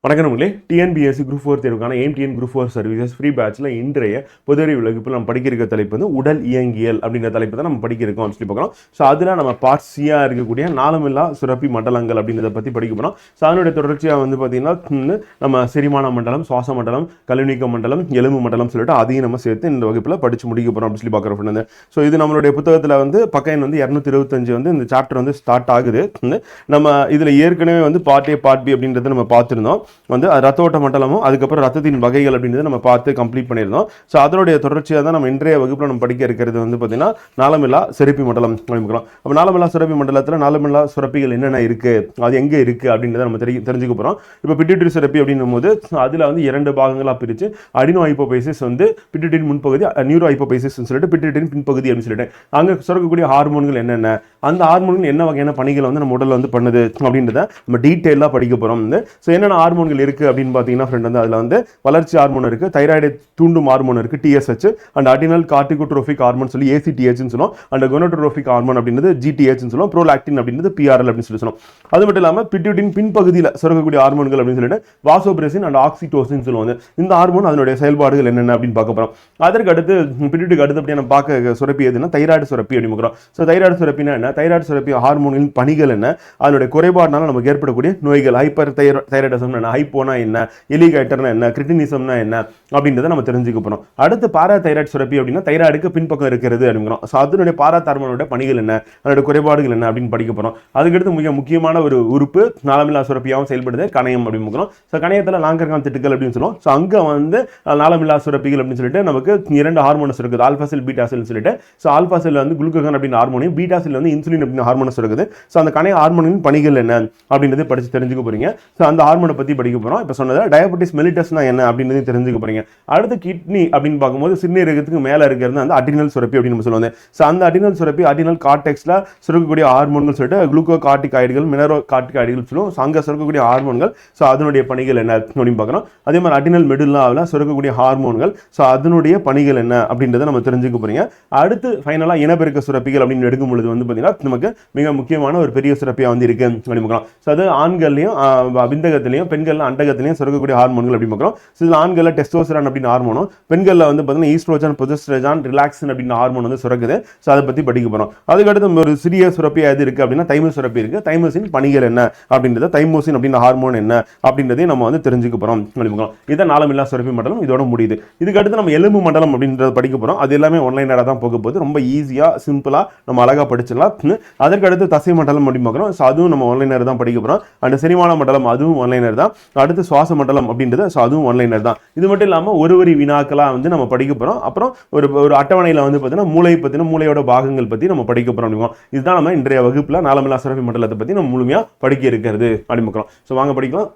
வணக்கம் நம்மளே TNPSC group 4 தேர்வுக்கான டிஎன் குரூப் 4 சர்வீசஸ் ஃப்ரீ பேட்சில் இன்றைய பொதுவறிவு வகுப்பில் நம்ம படிக்க இருக்க தலைப்பு வந்து உடல் இயங்கியல் அப்படின்ற தலைப்பு தான் நம்ம படிக்க இருக்கோம் சொல்லி பார்க்குறோம். ஸோ அதில் நம்ம பார்ட் சியாக இருக்கக்கூடிய நாளமில்லா சுரப்பி மண்டலங்கள் அப்படின்றத பற்றி படிக்க போகிறோம். ஸோ அதனுடைய தொடர்ச்சியாக வந்து பார்த்திங்கன்னா நம்ம செரிமான மண்டலம், சுவாச மண்டலம், கழிவுநீக்க மண்டலம், எலும்பு மண்டலம் சொல்லிட்டு அதையும் நம்ம சேர்த்து இந்த வகுப்பில் படித்து முடிக்க போகிறோம் அப்படின்னு சொல்லி பார்க்குறோம் ஃப்ரெண்டு. ஸோ இது நம்மளுடைய புத்தகத்தில் வந்து பக்கம் வந்து 225 வந்து இந்த சாப்டர் வந்து ஸ்டார்ட் ஆகுது. நம்ம இதில் ஏற்கனவே வந்து பார்ட் ஏ பார்ட் பி அப்படின்றத நம்ம பார்த்துருந்தோம். வந்து ரத்த ஓட்ட மண்டலமும் அதுக்கப்புறம் ரத்தத்தின் வகைகள் அப்படின்றத நம்ம பார்த்து கம்ப்ளீட் பண்ணியிருந்தோம். ஸோ அதனுடைய தொடர்ச்சியாக தான் நம்ம இன்றைய வகுப்பில் நம்ம படிக்க இருக்கிறது வந்து பார்த்தீங்கன்னா நாளமில்லா சுரப்பி மண்டலம் அப்படிங்கிறோம். அப்போ நாளமில்லா சுரப்பி மண்டலத்தில் நாளமில்லா சுரப்பிகள் என்னென்ன இருக்குது, அது எங்கே இருக்குது அப்படின்றத நம்ம தெரிஞ்சுக்க போகிறோம். இப்போ பிட்யூட்டரி சுரப்பி அப்படின்னும் போது அதில் வந்து 2 பாகங்களாக பிரித்து அடினோ ஹைப்போபைசிஸ் வந்து பிட்யூட்டரின் முன்பகுதி, நியூரோ ஹைப்போபைசிஸ் சொல்லிட்டு பிட்யூட்டரின் பின்பகுதி அப்படின்னு சொல்லிட்டு அங்கே சுரக்கக்கூடிய ஹார்மோன்கள் என்னென்ன, அந்த ஹார்மோன்கள் என்ன வகையான பணிகளை வந்து நம்ம உடலில் வந்து பண்ணுது அப்படின்றத நம்ம டீட்டெயிலாக படிக்க போகிறோம். ஸோ என்னென்ன ஹார்மோன்கள் இருக்குது அப்படின்னு பார்த்தீங்கன்னா ஃப்ரெண்ட் வந்து அதில் வந்து வளர்ச்சி ஹார்மோன் இருக்குது, தைராய்டை தூண்டும் ஹார்மோன் இருக்குது TSH, and adrenal corticotropic hormone சொல்லி ஏசிடிஹெச்னு சொல்லுவோம், அண்ட் கொனோட்ரோபிக் ஹார்மோன் அப்படின்றது ஜிடிஹெச்னு சொல்லுவோம், ப்ரோலாக்டின் அப்படின்றது பிஆர்எல் அப்படின்னு சொல்லுவோம். அது மட்டும் இல்லாமல் பிட்யூட்டின் பின்பகுதியில் சுரக்கக்கூடிய ஹார்மோன்கள் அப்படின்னு சொல்லிட்டு வாசோபிரெசின் அண்ட் ஆக்சிடோசின் சொல்லுவாங்க. இந்த ஹார்மோன் அதனுடைய செயல்பாடுகள் என்னென்ன அப்படின்னு பார்க்க போகிறோம். அதற்கு அடுத்து பிட்யூட்டுக்கு அடுத்து அப்படியே நம்ம பார்க்க சுரப்பி எதுனா தைராய்டு சுரப்பி அப்படின்னு பார்க்குறோம். ஸோ தைராய்டு சுரப்பினா என்ன, தைராய்டு சுரப்பி ஹார்மோனின் பணிகள் என்ன, அதனுடைய குறைபாடுனால நமக்கு ஏற்படக்கூடிய நோய்கள், ஹைப்பர் தைராய்டிசம் என்ன, ஹைப்போனா என்ன, எலிகைட்டர்னா என்ன, கிரிட்டினிசம்னா என்ன அப்படின்றத நம்ம தெரிஞ்சுக்க போறோம். அடுத்து பாராதைராய்டு சுரப்பி அப்படின்னா தைராய்டுக்கு பின்பக்கம் இருக்கிறது அப்படிங்கிறோம். ஸோ அதனுடைய பாராதார்மோனோட பணிகள் என்ன, அதனுடைய குறைபாடுகள் என்ன அப்படின்னு படிக்க போறோம். அதுக்கடுத்து மிக முக்கியமான ஒரு உறுப்பு நாளமில்லா சுரப்பியாகவும் செயல்படுது கணையம் அப்படின்னு பார்க்குறோம். ஸோ கணையத்தில் லாங்கர்கான் திட்டுகள் அப்படின்னு சொல்லுவோம். ஸோ அங்கே வந்து நாளமில்லா சுரப்பிகள் அப்படின்னு சொல்லிட்டு நமக்கு 2 ஹார்மோன்ஸ் இருக்குது, ஆல்பா செல் பீட்டா செல் சொல்லிட்டு. ஸோ ஆல்பா செல் வந்து குளுக்கோகான் அப்படின்னு ஹார்மோனையும், பீட்டா செல் வந்து இன்சுலின் அப்படின்னு ஹார்மோன்ஸ் இருக்குது. ஸோ அந்த கணைய ஹார்மோனின் பணிகள் என்ன அப்படின்றத படிச்சு தெரிஞ்சுக்க போறீங்க. ஸோ அந்த ஹார்மோனை பற்றி படிக்க போறோம். இப்போ சொன்னது டயபெட்டிஸ் மெலிட்டஸ்னா என்ன அப்படின்றதையும் தெரிஞ்சுக்க போறீங்க. அடுத்து கிட்னி அப்படின்னு பார்க்கும்போது சிறுநீரகத்துக்கு மேலே இருக்கிறது அந்த அட்ரினல் சுரப்பி அப்படின்னு நம்ம சொல்லுவாங்க. ஸோ அந்த அட்ரினல் சுரப்பி அட்ரினல் கார்டெக்ஸ்ல சுரக்கக்கூடிய ஹார்மோன்கள் சொல்லிட்டு குளுக்கோ கார்டிகாய்டுகள், மினரோ கார்டிகாய்டுகள் சொல்லுவோம். ஸோ அங்கே சுரக்கக்கூடிய ஹார்மோன்கள், ஸோ அதனுடைய பணிகள் என்ன அப்படின்னு பார்க்குறோம். அதே மாதிரி அட்ரினல் மெடுல்லாவில் சுரக்கக்கூடிய ஹார்மோன்கள், ஸோ அதனுடைய பணிகள் என்ன அப்படின்றத நம்ம தெரிஞ்சுக்க போறீங்க. அடுத்து ஃபைனலாக இனப்பெருக்க சுரப்பிகள் அப்படின்னு எடுக்கும் பொழுது வந்து பார்த்தீங்கன்னா நமக்கு மிக முக்கியமான ஒரு பெரிய சுரப்பியாக வந்து இருக்கு அப்படின்னு பார்க்கலாம். ஸோ அது ஆண்கள்லையும் விந்தகத்திலையும் பெண்கள் அண்டகத்திலையும் சுரக்கக்கூடிய ஹார்மோன்கள் அப்படி பார்க்குறோம். சில ஆண்களில் டெஸ்டோஸ்டரான் அப்படின்னு ஹார்மோனும், பெண்களில் வந்து பார்த்தீங்கன்னா ஈஸ்ட்ரோஜன், ப்ரொஜெஸ்டரான், ரிலாக்சின் அப்படின்னு ஹார்மோன் வந்து சுரக்குது. ஸோ அதை பற்றி படிக்க போகிறோம். அதுக்கடுத்து ஒரு சிறிய சுரப்பி எது இருக்குது அப்படின்னா தைமஸ் சுரப்பி இருக்குது. தைமஸின் பணிகள் என்ன அப்படின்றத, தைமோசின் அப்படின்ற ஹார்மோன் என்ன அப்படின்றதையும் நம்ம வந்து தெரிஞ்சுக்க போகிறோம். இதான் நாளமில்லா சுரப்பி மண்டலம் இதோட முடியுது. இதுக்கடுத்து நம்ம எலும்பு மண்டலம் அப்படின்றத படிக்க போகிறோம். அது எல்லாமே ஆன்லைனாக தான் போக போகுது. ரொம்ப ஈஸியாக சிம்பிளாக நம்ம அழகாக படிச்சிடலாம். அதற்கடுத்து தசை மண்டலம் அப்படின்னு பார்க்குறோம். ஸோ அதுவும் நம்ம ஆன்லைனர் தான் படிக்க போகிறோம். அண்ட் செரிமான மண்டலம் அதுவும் ஆன்லைனர் தான். அடுத்து சுவாச மண்டலம் அப்படின்றது அதுவும் ஆன்லைனர் தான். இது மட்டும் இல்லாமல் ஒரு வினாக்களாக வந்து நம்ம படிக்க போகிறோம். அப்புறம் ஒரு அட்டவணையில் வந்து பார்த்தீங்கன்னா மூளை பற்றின, மூளையோட பாகங்கள் பற்றி நம்ம படிக்க போகிறோம். இதுதான் நம்ம இன்றைய வகுப்பில் நாளமில்லா சுரப்பி மண்டலத்தை பற்றி நம்ம முழுமையாக படிக்க இருக்கிறது அப்படின்னு பார்க்குறோம். ஸோ வாங்க படிக்கலாம்.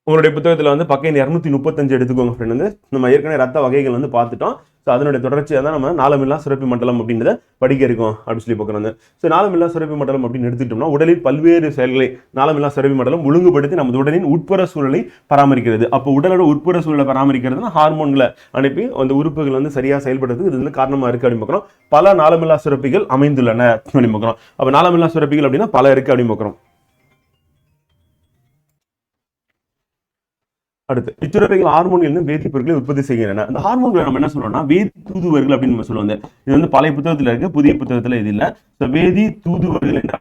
உங்களுடைய புத்தகத்தில் வந்து பக்கம் 235 எடுத்துக்கோங்க ஃப்ரெண்ட். வந்து நம்ம ஏற்கனவே ரத்த வகைகள் வந்து பார்த்துட்டோம். ஸோ அதனுடைய தொடர்ச்சியாக தான் நம்ம நாளமில்லா சுரப்பி மண்டலம் அப்படின்றத படிக்க இருக்கோம் அப்படின்னு சொல்லி பார்க்குறாங்க. ஸோ நாளமில்லா சுரப்பி மண்டலம் அப்படின்னு எடுத்துக்கிட்டோம்னா உடலில் பல்வேறு செயல்களை நாளமில்லா சுரப்பி மண்டலம் ஒழுங்குபடுத்தி நமது உடலின் உட்புற சூழலை பராமரிக்கிறது. அப்போ உடலோட உட்புற சூழலை பராமரிக்கிறதுனா ஹார்மோன்களை அனுப்பி அந்த உறுப்புகள் வந்து சரியாக செயல்படுறதுக்கு இது வந்து காரணமாக இருக்குது அப்படின்னு பார்க்குறோம். பல நாளமில்லா சுரப்பிகள் அமைந்துள்ளன அப்படின்னு பார்க்குறோம். அப்போ நாளமில்லா சுரப்பிகள் அப்படின்னா பல இருக்குது அப்படின்னு பார்க்குறோம். அடுத்து இச்சுரப்பிகள் ஹார்மோன்கள் வேதிப்பொருட்களை உற்பத்தி செய்கின்றன. அந்த ஹார்மோன்களை நம்ம என்ன சொல்றோம்னா வேதி தூதுவர்கள் அப்படின்னு நம்ம சொல்லுவாங்க. இது வந்து பழைய புத்தகத்துல இருக்கு, புதிய புத்தகத்துல இது இல்லை. வேதி தூதுவர்கள் என்ன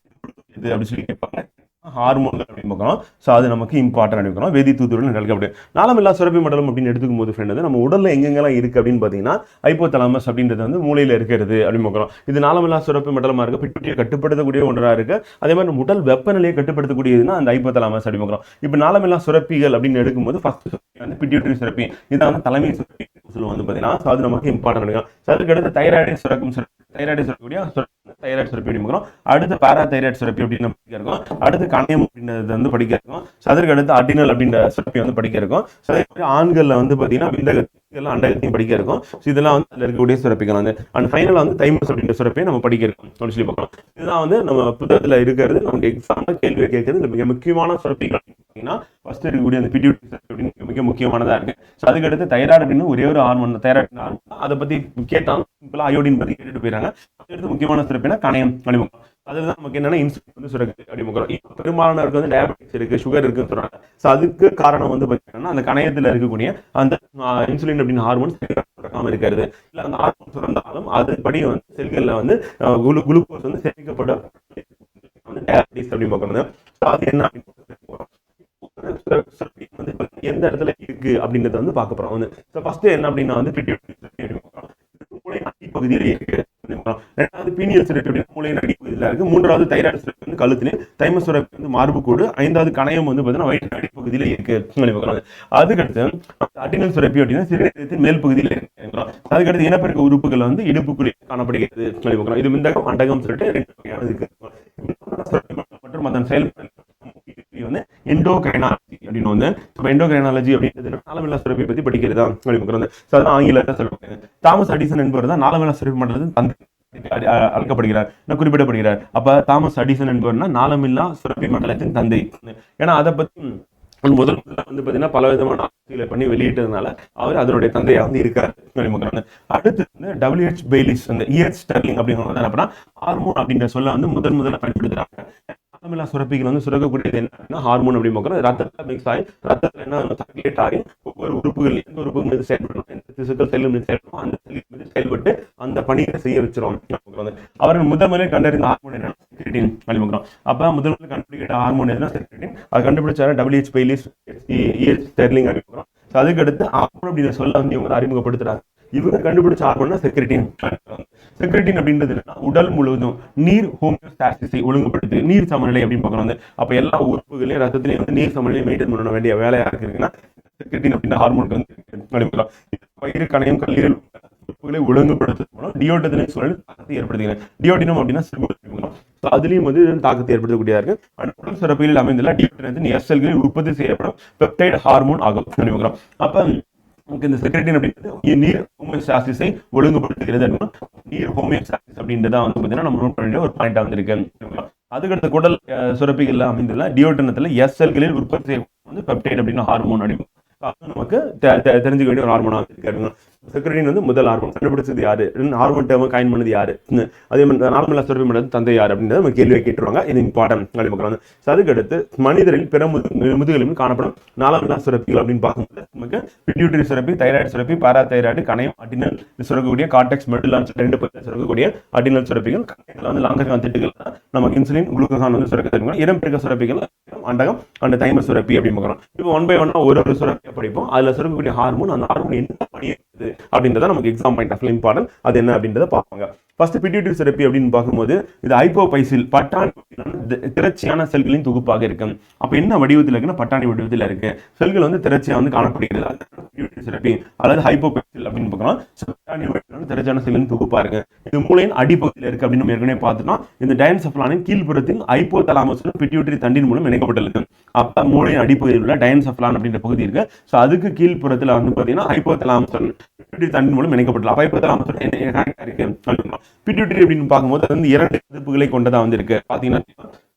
அப்படி சொல்லி கேட்பாங்க. ஹார்மோன்கள் அப்படின்னு பார்க்கணும். ஸோ அது நமக்கு இம்பார்ட்டன் அப்படிங்கிறோம். வேதி தூதுவர்கள் அப்படி நாளமில்லா சுரப்பி மண்டலம் அப்படின்னு எடுத்துக்கும் போது ஃப்ரெண்ட் நம்ம உடல்ல எங்கெங்கெல்லாம் இருக்கு அப்படின்னு பார்த்தீங்கன்னா ஹைப்போதலாமஸ் அப்படின்றது வந்து மூளையில இருக்கிறது அப்படின்னு பார்க்குறோம். இது நாளமில்லா சுரப்பி மண்டலமா இருக்கு. பிட்யூட்டரியை கட்டுப்படுத்தக்கூடிய ஒன்றாக இருக்கு. அதே மாதிரி உடல் வெப்பநிலையை கட்டுப்படுத்தக்கூடியதுன்னா அந்த ஹைப்போதலாமஸ் அப்படின்னு பார்க்குறோம். இப்போ நாளமில்லா சுரப்பிகள் அப்படின்னு எடுக்கும்போது ஃபர்ஸ்ட் வந்து பிட்யூட்டரி சுரப்பி, இதான் வந்து தலைமை சுரப்பி சொல்லுவோம் வந்து பார்த்தீங்கன்னா. அது நமக்கு இம்பார்ட்டன் எடுக்கும். அதுக்கு அடுத்து தைராய்டை சுரக்கும், தைராய்டை சுரக்கக்கூடிய தைராய்டு சுரப்பி அப்படின்னு அடுத்து பாராதைராய்டு சுரப்பி அப்படின்னு படிக்க இருக்கும். அடுத்து கணையம் அப்படின்றது வந்து படிக்க இருக்கும். அதற்கு அடுத்து அட்ரினல் அப்படின்ற சுரப்பி வந்து படிக்க இருக்கும். ஆண்கள்ல வந்து பார்த்தீங்கன்னா விந்தகத்தையும் அண்டகத்தையும் படிக்க இருக்கும். இதெல்லாம் வந்து அதில் இருக்கக்கூடிய சுரப்பிகள் வந்து அண்ட் ஃபைனலாக வந்து தைமஸ் அப்படின்ற சுரப்பியை நம்ம படிக்க இருக்கோம் அப்படின்னு சொல்லி பார்க்கலாம். இதுதான் வந்து நம்ம புத்தகத்தில் இருக்கிறது. நமக்கு எக்ஸாம்பிள் கேள்வி கேட்கறது மிக முக்கியமான சுரப்பிகள் பார்த்தீங்கன்னா ஃபர்ஸ்ட் இருக்கக்கூடிய அந்த பிட்யூட்டரி சுரப்பி மிக முக்கியமானதாக இருக்கு. ஸோ அதுக்கடுத்து தைராய்டு அப்படின்னு ஒரே ஒரு ஹார்மோன் தைராய்டு ஹார்மோன், அதை பற்றி கேட்டாலும் சிம்பிளாக அயோடின் பற்றி கேட்டுட்டு போயிடறாங்க. அடுத்து முக்கியமான சுரப்பினா கணையம். அதுதான் நமக்கு என்னன்னா இன்சுலின் வந்து சுரக்குது அப்படின்னு பெரும்பாலானவருக்கு வந்து டயபெட்டிஸ் இருக்கு, சுகர் இருக்குன்னு சொல்றாங்க. ஸோ அதுக்கு காரணம் வந்து பார்த்தீங்கன்னா அந்த கணையத்தில் இருக்கக்கூடிய அந்த இன்சுலின் அப்படின்னு ஹார்மோன் சுரக்காம இருக்கிறது. இல்லை அந்த ஹார்மோன் சுரந்தாலும் அதுபடி வந்து செல்களில் வந்து குளுக்கோஸ் வந்து சேமிக்கப்பட டயபெட்டிஸ் அப்படின்னு பார்க்கறது. அது என்ன எந்த இடத்துல இருக்கு அப்படின்றத வந்து பார்க்க போறோம் வந்து. ஃபர்ஸ்ட் என்ன அப்படின்னா வந்து பகுதியில் இருக்கு. ரெண்டாவது பீனியல் சுரப்பி அப்படின்னு மூளையின் அடிப்பகுதியில் இருக்கு. மூன்றாவது தைராய்டு சுரப்பி வந்து கழுத்திலே, தைமஸ் சுரப்பி வந்து மார்புக்கூடு, ஐந்தாவது கணையம் வந்து பார்த்தீங்கன்னா வயிற்று அடிப்பகுதியில் இருக்கு. அதுக்கடுத்து அடினல் சுரப்பி அப்படின்னா சிறுநீரகத்தின் மேல் பகுதியில் இருக்கு. அதுக்கடுத்து இனப்பெருக்க உறுப்புகள் வந்து இடுப்புக்குள்ளே காணப்படுகிறது. இது விந்தகம் அண்டகம் சொல்லிட்டு ரெண்டு வகையான இருக்கு. மற்றும் அதன் செயல்பாடு வந்து எண்டோகிரைனாலஜி அப்படின்னு வந்து எண்டோகிரைனாலஜி அப்படின்றது நாளமில்லா சுரப்பி பத்தி படிக்கிறதா அப்படின்னு ஆங்கிலத்தை சொல்லுவாங்க. தாமஸ் அடிசன் என்பவர் தான் நாளமில்லா சுரப்பி மண்டலத்தின் தந்தை அழைக்கப்படுகிறார், குறிப்பிடப்படுகிறார். அப்ப தாமஸ் அடிசன் என்பவர்னா நாளமில்லா சுரப்பி மண்டலத்தின் தந்தை. ஏன்னா அதை பத்தி முதல் வந்து பாத்தீங்கன்னா பல விதமான ஆராய்ச்சிகளை பண்ணி வெளியிட்டதுனால அவர் அதனுடைய தந்தையா வந்து இருக்காரு. அடுத்து வந்து WH பெய்லிஸ் அந்த EH ஸ்டெர்லிங் அப்படிங்கிறது அப்படின்னா ஹார்மோன் அப்படின்ற சொல்ல வந்து முதல்ல பயன்படுத்துறாங்க. நாளமில்லா சுரப்பிகள் வந்து சுரக்கக்கூடியது என்ன ஹார்மோன் அப்படின்னு பார்க்கறது ரத்தத்தில் மிக்ஸ் ஆகி ரத்தத்தில் என்ன சர்க்குலேட் ஆகி ஒவ்வொரு உறுப்புகள் எந்த உறுப்பு மீது செயல்படணும், எந்த திசுக்கள் செல்லும் மீது செயல்படும், அந்த செல் மீது செயல்பட்டு அந்த பணியை செய்ய வச்சிரும். அவர்கள் முதலில் கண்டறிந்த ஹார்மோன் என்ன செக்ரெட்டின் அப்படிங்கிறோம். அப்ப முதல்ல கண்டுபிடிக்கிட்ட ஹார்மோன் என்ன செக்ரெட்டின். அது கண்டுபிடிச்சாரு WH பெய்லிஸ் EH ஸ்டெர்லிங் அப்படிங்கிறோம். அதுக்கடுத்து ஹார்மோன் அப்படிங்கிற சொல்ல வந்து இவங்க அறிமுகப்படுத்துறாங்க. இவங்க கண்டுபிடிச்ச ஹார்மோன் செக்ரெட்டின். செக்ரெட்டின் அப்படின்றது உடல் முழுவதும் நீர் ஹோமியோஸ்டாசிஸை ஒழுங்குபடுத்து, நீர் சமநிலை அப்படின்னு பார்க்கணும். அப்ப எல்லா உறுப்புகளையும் ரத்தத்திலையும் வந்து நீர் சமநிலையை மெயின்டைன் பண்ண வேண்டிய வேலையா இருக்குன்னா செக்ரெட்டின் அப்படின்ற ஹார்மோனுக்கு வந்து வயிறு கணையம் கல்லீரல் உறுப்புகளை ஒழுங்குபடுத்துறது மூலம் டியோடனல் சூழல் தாக்கத்தை ஏற்படுத்துகிறது. டியோடினம் அப்படின்னா அதுலயும் வந்து தாக்கத்தை ஏற்படுத்தக்கூடியதா இருக்கு. உடல் சுரப்பிகளில் அமைந்துள்ள டியோடினத்தின் எஸ்எல்களில் உற்பத்தி செய்யப்படும் பெப்டைட் ஹார்மோன் ஆகும். அப்ப இந்த செக்ரெட்டின் அப்படின்றது நீர் ஹோமியோஸ்டாசிஸை ஒழுங்குபடுத்துகிறது. நீர் ஹோமியோஸ்டாசிஸ் அப்படின்றத வந்து பார்த்தீங்கன்னா நம்ம நோட் பண்ண ஒரு பாயிண்டா வந்து இருக்கு. அதுக்கடுத்த குடல் சுரப்பிகள்ல அமைந்துள்ள டியோடனத்துல எஸ்எல்களில் உற்பத்தி செய்யப்படும் வந்து பெப்டைட் அப்படின்னு ஹார்மோன் அப்படின்னு நமக்கு தெரிஞ்சுக்க வேண்டிய ஒரு ஹார்மோனா இருக்கு. செக்ரெட்டின் வந்து முதல் ஹார்மோன் கண்டுபிடிச்சது யாரு, ஹார்மோன் டேர்ம் காயின் பண்ணது யாரு, அதே மாதிரி நார்மலா சுரப்பி மண்டலத்தின் தந்தை யாரு அப்படின்றத நம்ம கேள்வியை கேட்டுருவாங்க. இது இம்பார்ட்டன்ட். அதுக்கடுத்து மனிதரில் பிற முதுகெலும்பில் காணப்படும் நாளமில்லா சுரப்பிகள் அப்படின்னு பார்க்கும்போது நமக்கு பிட்யூட்டரி சுரப்பி, தைராய்டு சுரப்பி, பாராதைராய்டு, கணையம், அடினல் சுரக்கக்கூடிய கார்டெக்ஸ் மெடுலான் ரெண்டு பக்கம் சுரக்கக்கூடிய அடினல் சுரப்பிகள், வந்து லாங்கர்கான் திட்டுகள் நமக்கு இன்சுலின் குளுக்கோகான் வந்து சுரக்க தெரியும். இடம்பெருக்க சுரப்பிகள் அண்டகம் அந்த தைமஸ் சுரப்பி அப்படின்னு பார்க்கணும். இப்போ 1 by 1 ஒரு சுரப்பியை படிப்போம். அதுல சுரக்கக்கூடிய ஹார்மோன், அந்த ஹார்மோன் என்ன பண்ணியிருக்குது அப்படின்றத நமக்கு எக்ஸாம் பாயிண்ட் ஆஃப் இம்பார்ட்டன்ட். அது என்ன அப்படின்றத பார்ப்பாங்க. ஃபர்ஸ்ட் பிட்யூட்டரி சுரப்பி அப்படின்னு பார்க்கும்போது இது ஹைப்போபைசில் பட்டாணி திரட்சியான செல்களின் தொகுப்பாக இருக்கு. அப்ப என்ன வடிவத்தில் இருக்குன்னா பட்டாணி வடிவத்தில் இருக்கு. செல்கள் வந்து திரட்சியா வந்து காணப்படுகிறது. பிட்யூட்டரி சுரப்பி அல்லது ஹைப்போபைசில் அப்படின்னு பார்க்கலாம். பட்டாணி வடிவத்தில் திரட்சியான செல்களின் தொகுப்பா இருக்கு. இது மூளையின் அடிப்பகுதியில் இருக்கு அப்படின்னு நம்ம ஏற்கனவே பார்த்துட்டோம். இந்த டயன்செஃபலானின் கீழ்ப்புறத்தில் ஹைப்போதலாமஸ் பிட்யூட்டரி தண்டின் மூலம் இணைக்கப்பட்டுள்ளது. அப்ப மூளையின் அடிப்பகுதியில் உள்ள டயன்செஃபலான் அப்படின்ற பகுதி இருக்கு. ஸோ அதுக்கு கீழ்ப்புறத்தில் வந்து பாத்தீங்கன்னா ஹைப்போதலாமஸ் பிட்யூட்டரி தண்டின் மூலம் இணைக்கப்பட்டுள்ள ஹைப்போதலாமஸ் இருக்கு. பிட்யூட்டரி அப்படின்னு பார்க்கும்போது அது வந்து 2 கதிப்புகளை கொண்டதா வந்து இருக்கு. பாத்தீங்கன்னா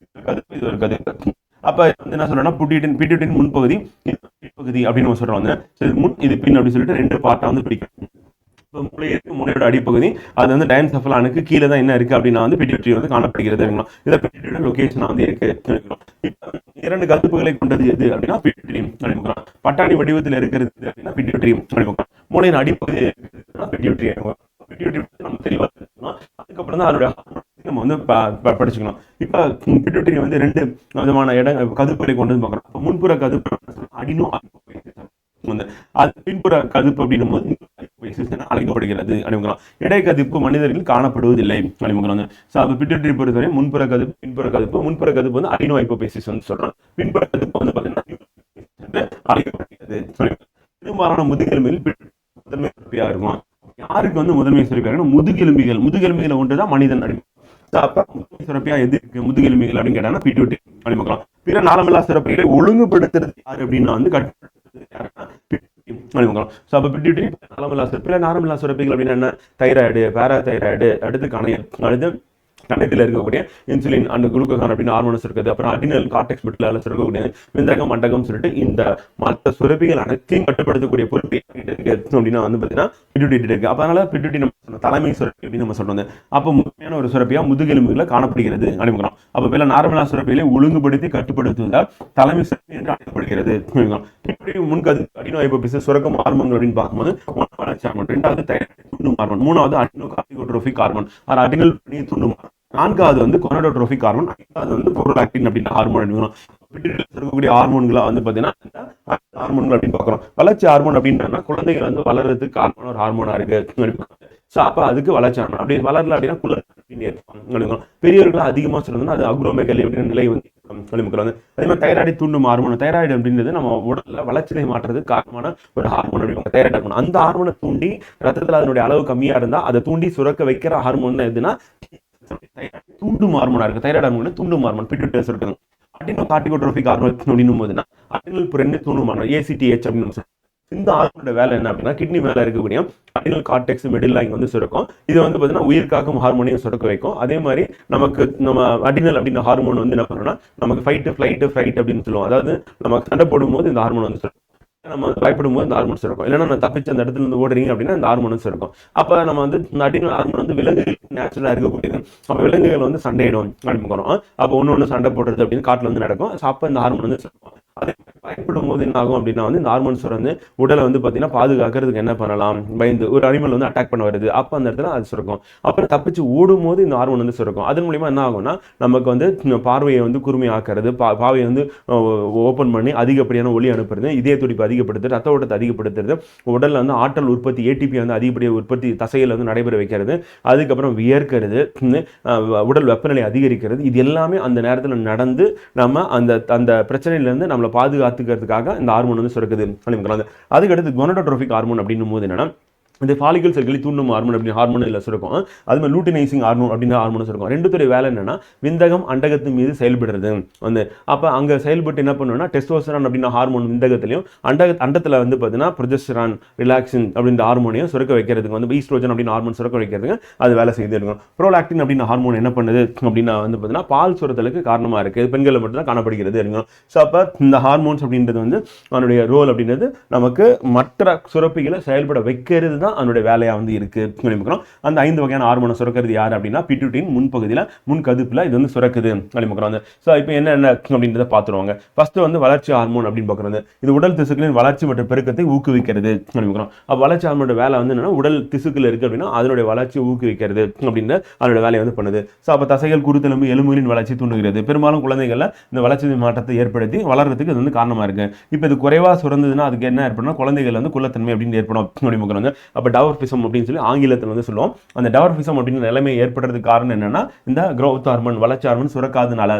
இது ஒரு கதிப்பு. அப்ப என்ன சொல்றோம்னா பிட்யூட்டரின் முன்பகுதி பகுதி அப்படின்னு சொல்றோம். முன் இது பின் அப்படின்னு சொல்லிட்டு 2 பார்ட்டா வந்து பிடிக்கும். மூளை இருக்கு, மூளையோட அடிப்பகுதி அது வந்து டயன்செஃபலானுக்கு கீழே தான் என்ன இருக்கு அப்படின்னா வந்து பிட்யூட்டரி வந்து காணப்படுகிறது. இதை பிட்யூட்டரி லொகேஷன் வந்து இருக்கு. 2 கதிப்புகளை கொண்டது எது அப்படின்னா பிட்யூட்டரி. பட்டாணி வடிவத்தில் இருக்கிறது அப்படின்னா பிட்யூட்டரி. மூளையின் அடிப்பகுதி பிட்யூட்டரி. நம்ம தெளிவா அதுக்கப்புறம் தான் அதோட நம்ம வந்து படிச்சுக்கணும். இப்ப பிட்யூட்டரி வந்து 2 விதமான கதுப்புகளை கொண்டு பார்க்கணும். முன்புற கதுப்பு அடினோ அது பின்புற கதுப்பு அப்படின்னும் போது அழைக்கப்படுகிறது. இடை கதிப்பு மனிதர்கள் காணப்படுவதில்லை. பிட்யூட்டரி பொறுத்தவரை முன்புற கதுப்பு, பின்புற கதுப்பு. முன்புற கதுப்பு வந்து அடினோ ஹைப்போபைசிஸ் வந்து சொல்றோம். பின்புற கதுப்பு வந்து பாத்தீங்கன்னா அழைக்கப்படுகிறது. பெரும்பாலான முதுகெலும்பில் முதன்மை சுரப்பியா இருக்கும். யாருக்கு வந்து முதன்மை சுரப்பியா? முதுகெலும்பிகள் ஒன்றுதான் மனிதன் அடிமை. அப்ப முதன்மை சுரப்பியா எது இருக்கு முதுகெலும்பிகள் அப்படின்னு கேட்டாங்கன்னா பிட்யூட்டரி அடிமைக்கலாம். பிற நாளமில்லா சுரப்பிகளை ஒழுங்குபடுத்துறது யாரு அப்படின்னா வந்து நாளமில்லா சுரப்பிகள் அப்படின்னா என்ன? தைராய்டு, பாராதைராய்டு, அடுத்து கணையம், அடுத்து கண்டத்தில் இருக்கக்கூடிய இன்சுலின் அண்ட் குளுக்கோகான் அப்படின்னு ஹார்மோன்ஸ் இருக்குது. அப்புறம் அடினல் கார்டெக்ஸ் மெட்டலால இருக்கக்கூடிய விந்தகம் மண்டகம் சொல்லிட்டு இந்த மற்ற சுரப்பிகள் அனைத்தையும் கட்டுப்படுத்தக்கூடிய பொறுப்பு அப்படின்னா வந்து பார்த்தீங்கன்னா பிட்யூட்டரி இருக்கு. அப்ப அதனால பிட்யூட்டரி நம்ம தலைமை சுரப்பி அப்படின்னு நம்ம சொல்றோம். அப்போ முக்கியமான ஒரு சுரப்பியா முதுகெலும்புகளை காணப்படுகிறது அனுப்புகிறோம். அப்ப பிற நார்மலா சுரப்பிகளை ஒழுங்குபடுத்தி கட்டுப்படுத்துவதால் தலைமை சுரப்பி என்று அழைக்கப்படுகிறது. முன்கது அடினோ ஹைபோபிசிஸ் சுரக்கும் ஹார்மோன்கள் அப்படின்னு பார்க்கும்போது வளர்ச்சி ஹார்மோன், இரண்டாவது தைராய்டு தூண்டும் ஹார்மோன், மூணாவது அடினோ கார்டிகோட்ரோபிக் ஹார்மோன் அடினல் தூண்டும் ஹார்மோன், நான்காவது வந்து கொனடோட்ரோபிக் ஹார்மோன், ஐந்தாவது வந்து புரோலாக்டின் அப்படின்ற ஹார்மோன் இருக்கக்கூடிய ஹார்மோன்களா வந்து பாத்தீங்கன்னா ஹார்மோன்கள் அப்படின்னு பாக்குறோம். வளர்ச்சி ஹார்மோன் அப்படின்னா குழந்தைகள் வந்து வளர்றதுக்கு காரணமான ஒரு ஹார்மோனா இருக்கு. அப்ப அதுக்கு வளர்ச்சி ஹார்மோன் அப்படி வளரல அப்படின்னா குழந்தை பெரியவர்கள் அதிகமா சொல்றதுன்னா அது அக்ரோமெகலி அப்படின்ற நிலை வந்து அதே மாதிரி தைராய்டு தூண்டும் ஹார்மோன். தைராய்டு அப்படின்றது நம்ம உடல்ல வளர்ச்சியை மாற்றுறதுக்கு காரணமான ஒரு ஹார்மோன். தைராய்டு ஹார்மோன் அந்த ஹார்மோனை தூண்டி ரத்தத்துல அதனுடைய அளவு கம்மியா இருந்தா அதை தூண்டி சுரக்க வைக்கிற ஹார்மோன் எதுனா தூண்டும் ஹார்மோனா இருக்கு. தைராய்டு ஹார்மோன் தூண்டும் ஹார்மோன் பிட்யூட்டரி இருக்குது. அடினோ கார்டிகோட்ரோபிக் ஹார்மோன் அப்படின்னும் போதுன்னா அடினல் புரண்டு தூண்டும் ஹார்மோன் ACTH அப்படின்னு சொல்றோம். இந்த ஹார்மோனோட வேலை என்ன அப்படின்னா கிட்னி மேல இருக்கக்கூடிய அடினல் கார்டெக்ஸ் மெடில்லா இங்க வந்து சுரக்கும். இது வந்து பாத்தீங்கன்னா உயிர் காக்கும் ஹார்மோனையும் சுரக்க வைக்கும். அதே மாதிரி நம்ம அடினல் அப்படின்ற ஹார்மோன் வந்து என்ன பண்ணணும்னா நமக்கு ஃபைட் ஃபிளைட் அப்படின்னு சொல்லுவோம். அதாவது நமக்கு சண்டை போடும்போது இந்த ஹார்மோன் வந்து சுரக்கும். நம்ம பயப்படும் போது இந்த ஹார்மோன்ஸ் இருக்கும். இல்லைன்னா நான் தப்பிச்சு அந்த இடத்துல இருந்து ஓடுறீங்க அப்படின்னா இந்த ஹார்மோன்ஸ் இருக்கும். அப்ப நம்ம வந்து இந்த அடினல் ஹார்மோன் வந்து விலங்குகளுக்கு நேச்சுரலா இருக்கக்கூடியது. அப்ப விலங்குகள் வந்து சண்டையிடும் ஆரம்பிக்கிறோம். அப்ப ஒண்ணு சண்டை போடுறது அப்படின்னு காட்டுல வந்து நடக்கும். அப்ப இந்த ஹார்மோன் வந்து அதே பயப்படும் போது என்ன ஆகும் அப்படின்னா வந்து இந்த ஹார்மோன்ஸ் வந்து உடலை வந்து பாத்தீங்கன்னா பாதுகாக்கிறதுக்கு என்ன பண்ணலாம், பயந்து ஒரு அனிமல் வந்து அட்டாக் பண்ண வருது அப்ப அந்த இடத்துல அது சுரக்கும். அப்புறம் தப்பிச்சு ஓடும் போது இந்த ஹார்மோன் வந்து சுரக்கும். அதன் மூலியமா என்ன ஆகும்னா நமக்கு வந்து பார்வையை வந்து குறுமையாக்குறது, பாவையை வந்து ஓபன் பண்ணி அதிகப்படியான ஒளி அனுப்புறது, இதய துடிப்பு அதிகப்படுத்துறது, ரத்த ஓட்டத்தை அதிகப்படுத்துறது, உடல்ல வந்து ஆற்றல் உற்பத்தி ATP வந்து அதிகப்படியாக உற்பத்தி தசையில் வந்து நடைபெற வைக்கிறது, அதுக்கப்புறம் வியர்க்கிறது, உடல் வெப்பநிலை அதிகரிக்கிறது. இது எல்லாமே அந்த நேரத்தில் நடந்து நம்ம அந்த பிரச்சனையில இருந்து நம்மளை பாதுகாத்துக்கிறதுக்காக இந்த ஹார்மோன் வந்து சுரக்குது. அதுக்கடுத்து கொனடோட்ரோபிக் ஹார்மோன் அப்படின்னும் போது என்னன்னா இந்த ஃபாலிகல் செல்களை தூண்டும் ஹார்மோன் அப்படின்னு ஹார்மோன் இல்லை சுரக்கும். அது மாதிரி லூட்டினைசிங் ஹார்மோன் அப்படின்ற ஹார்மோன் சுரக்கும். ரெண்டுத்துடைய வேலை என்னன்னா விந்தகம் அண்டகத்து மீது செயல்படுறது வந்து. அப்ப அங்க செயல்பட்டு என்ன பண்ணுவோம்னா டெஸ்டோஸ்டெரான் அப்படின்ற ஹார்மோன் விந்தகத்திலையும் அண்டத்துல வந்து பார்த்தீங்கன்னா ப்ரொஜெஸ்டரான் ரிலாக்சின் அப்படின்ற ஹார்மோனையும் சுரக்க வைக்கிறதுக்கு வந்து ஈஸ்ட்ரோஜன் அப்படின்னு ஹார்மோன் சுரக்க வைக்கிறதுக்கு அது வேலை செய்து இருக்கும். ப்ரோலாக்டின் அப்படின்ற ஹார்மோன் என்ன பண்ணுது அப்படின்னா வந்து பார்த்தீங்கன்னா பால் சுரத்தலுக்கு காரணமா இருக்கு. பெண்களை மட்டும் தான் காணப்படுகிறது இருக்கும். ஸோ அப்போ இந்த ஹார்மோன்ஸ் அப்படின்றது வந்து அதனுடைய ரோல் அப்படின்றது நமக்கு மற்ற சுரப்பிகளை செயல்பட வைக்கிறது அதனுடைய வேலையா வந்து இருக்கு. அந்த 5 வகையான ஹார்மோனை சுரக்கிறது யாரு அப்படின்னா பிட்யூட்டரின் முன்பகுதியில முன்கதுப்புல இது வந்து சுரக்குது அப்படிங்கிறாங்க. சோ இப்போ என்ன அப்படின்றத பாத்துருவாங்க. ஃபர்ஸ்ட் வந்து வளர்ச்சி ஹார்மோன் அப்படின்னு பாக்குறது இது உடல் திசுக்களின் வளர்ச்சி மற்றும் பெருக்கத்தை ஊக்குவிக்கிறது அப்படிங்கிறோம். அப்ப வளர்ச்சி ஹார்மோனோட வேலை வந்து என்னன்னா உடல் திசுக்கள் இருக்கு அப்படின்னா அதனுடைய வளர்ச்சியை ஊக்குவிக்கிறது அப்படின்னு அதனுடைய வேலையை வந்து பண்ணுது. சோ அப்ப தசைகள் குருத்தெலும்பு எலும்புகளின் வளர்ச்சி தூண்டுகிறது. பெரும்பாலும் குழந்தைகள்ல இந்த வளர்ச்சி மாற்றத்தை ஏற்படுத்தி வளர்றதுக்கு இது வந்து காரணமா இருக்கு. இப்போ இது குறைவா சுரந்ததுன்னா அதுக்கு என்ன ஏற்படும், குழந்தைகள் வந்து குள்ளத்தன்மை அப்படின்னு ஏற்படும் அப்படின்னு. அப்ப டவர்பிசம் அப்படின்னு சொல்லி ஆங்கிலத்தில் வந்து சொல்லுவோம். அந்த டவர்பிசம் அப்படின்ற நிலைமை ஏற்படுறதுக்கு காரணம் என்னன்னா இந்த growth ஹார்மோன் வளர்ச்சி ஹார்மோன் சுரக்காதனால.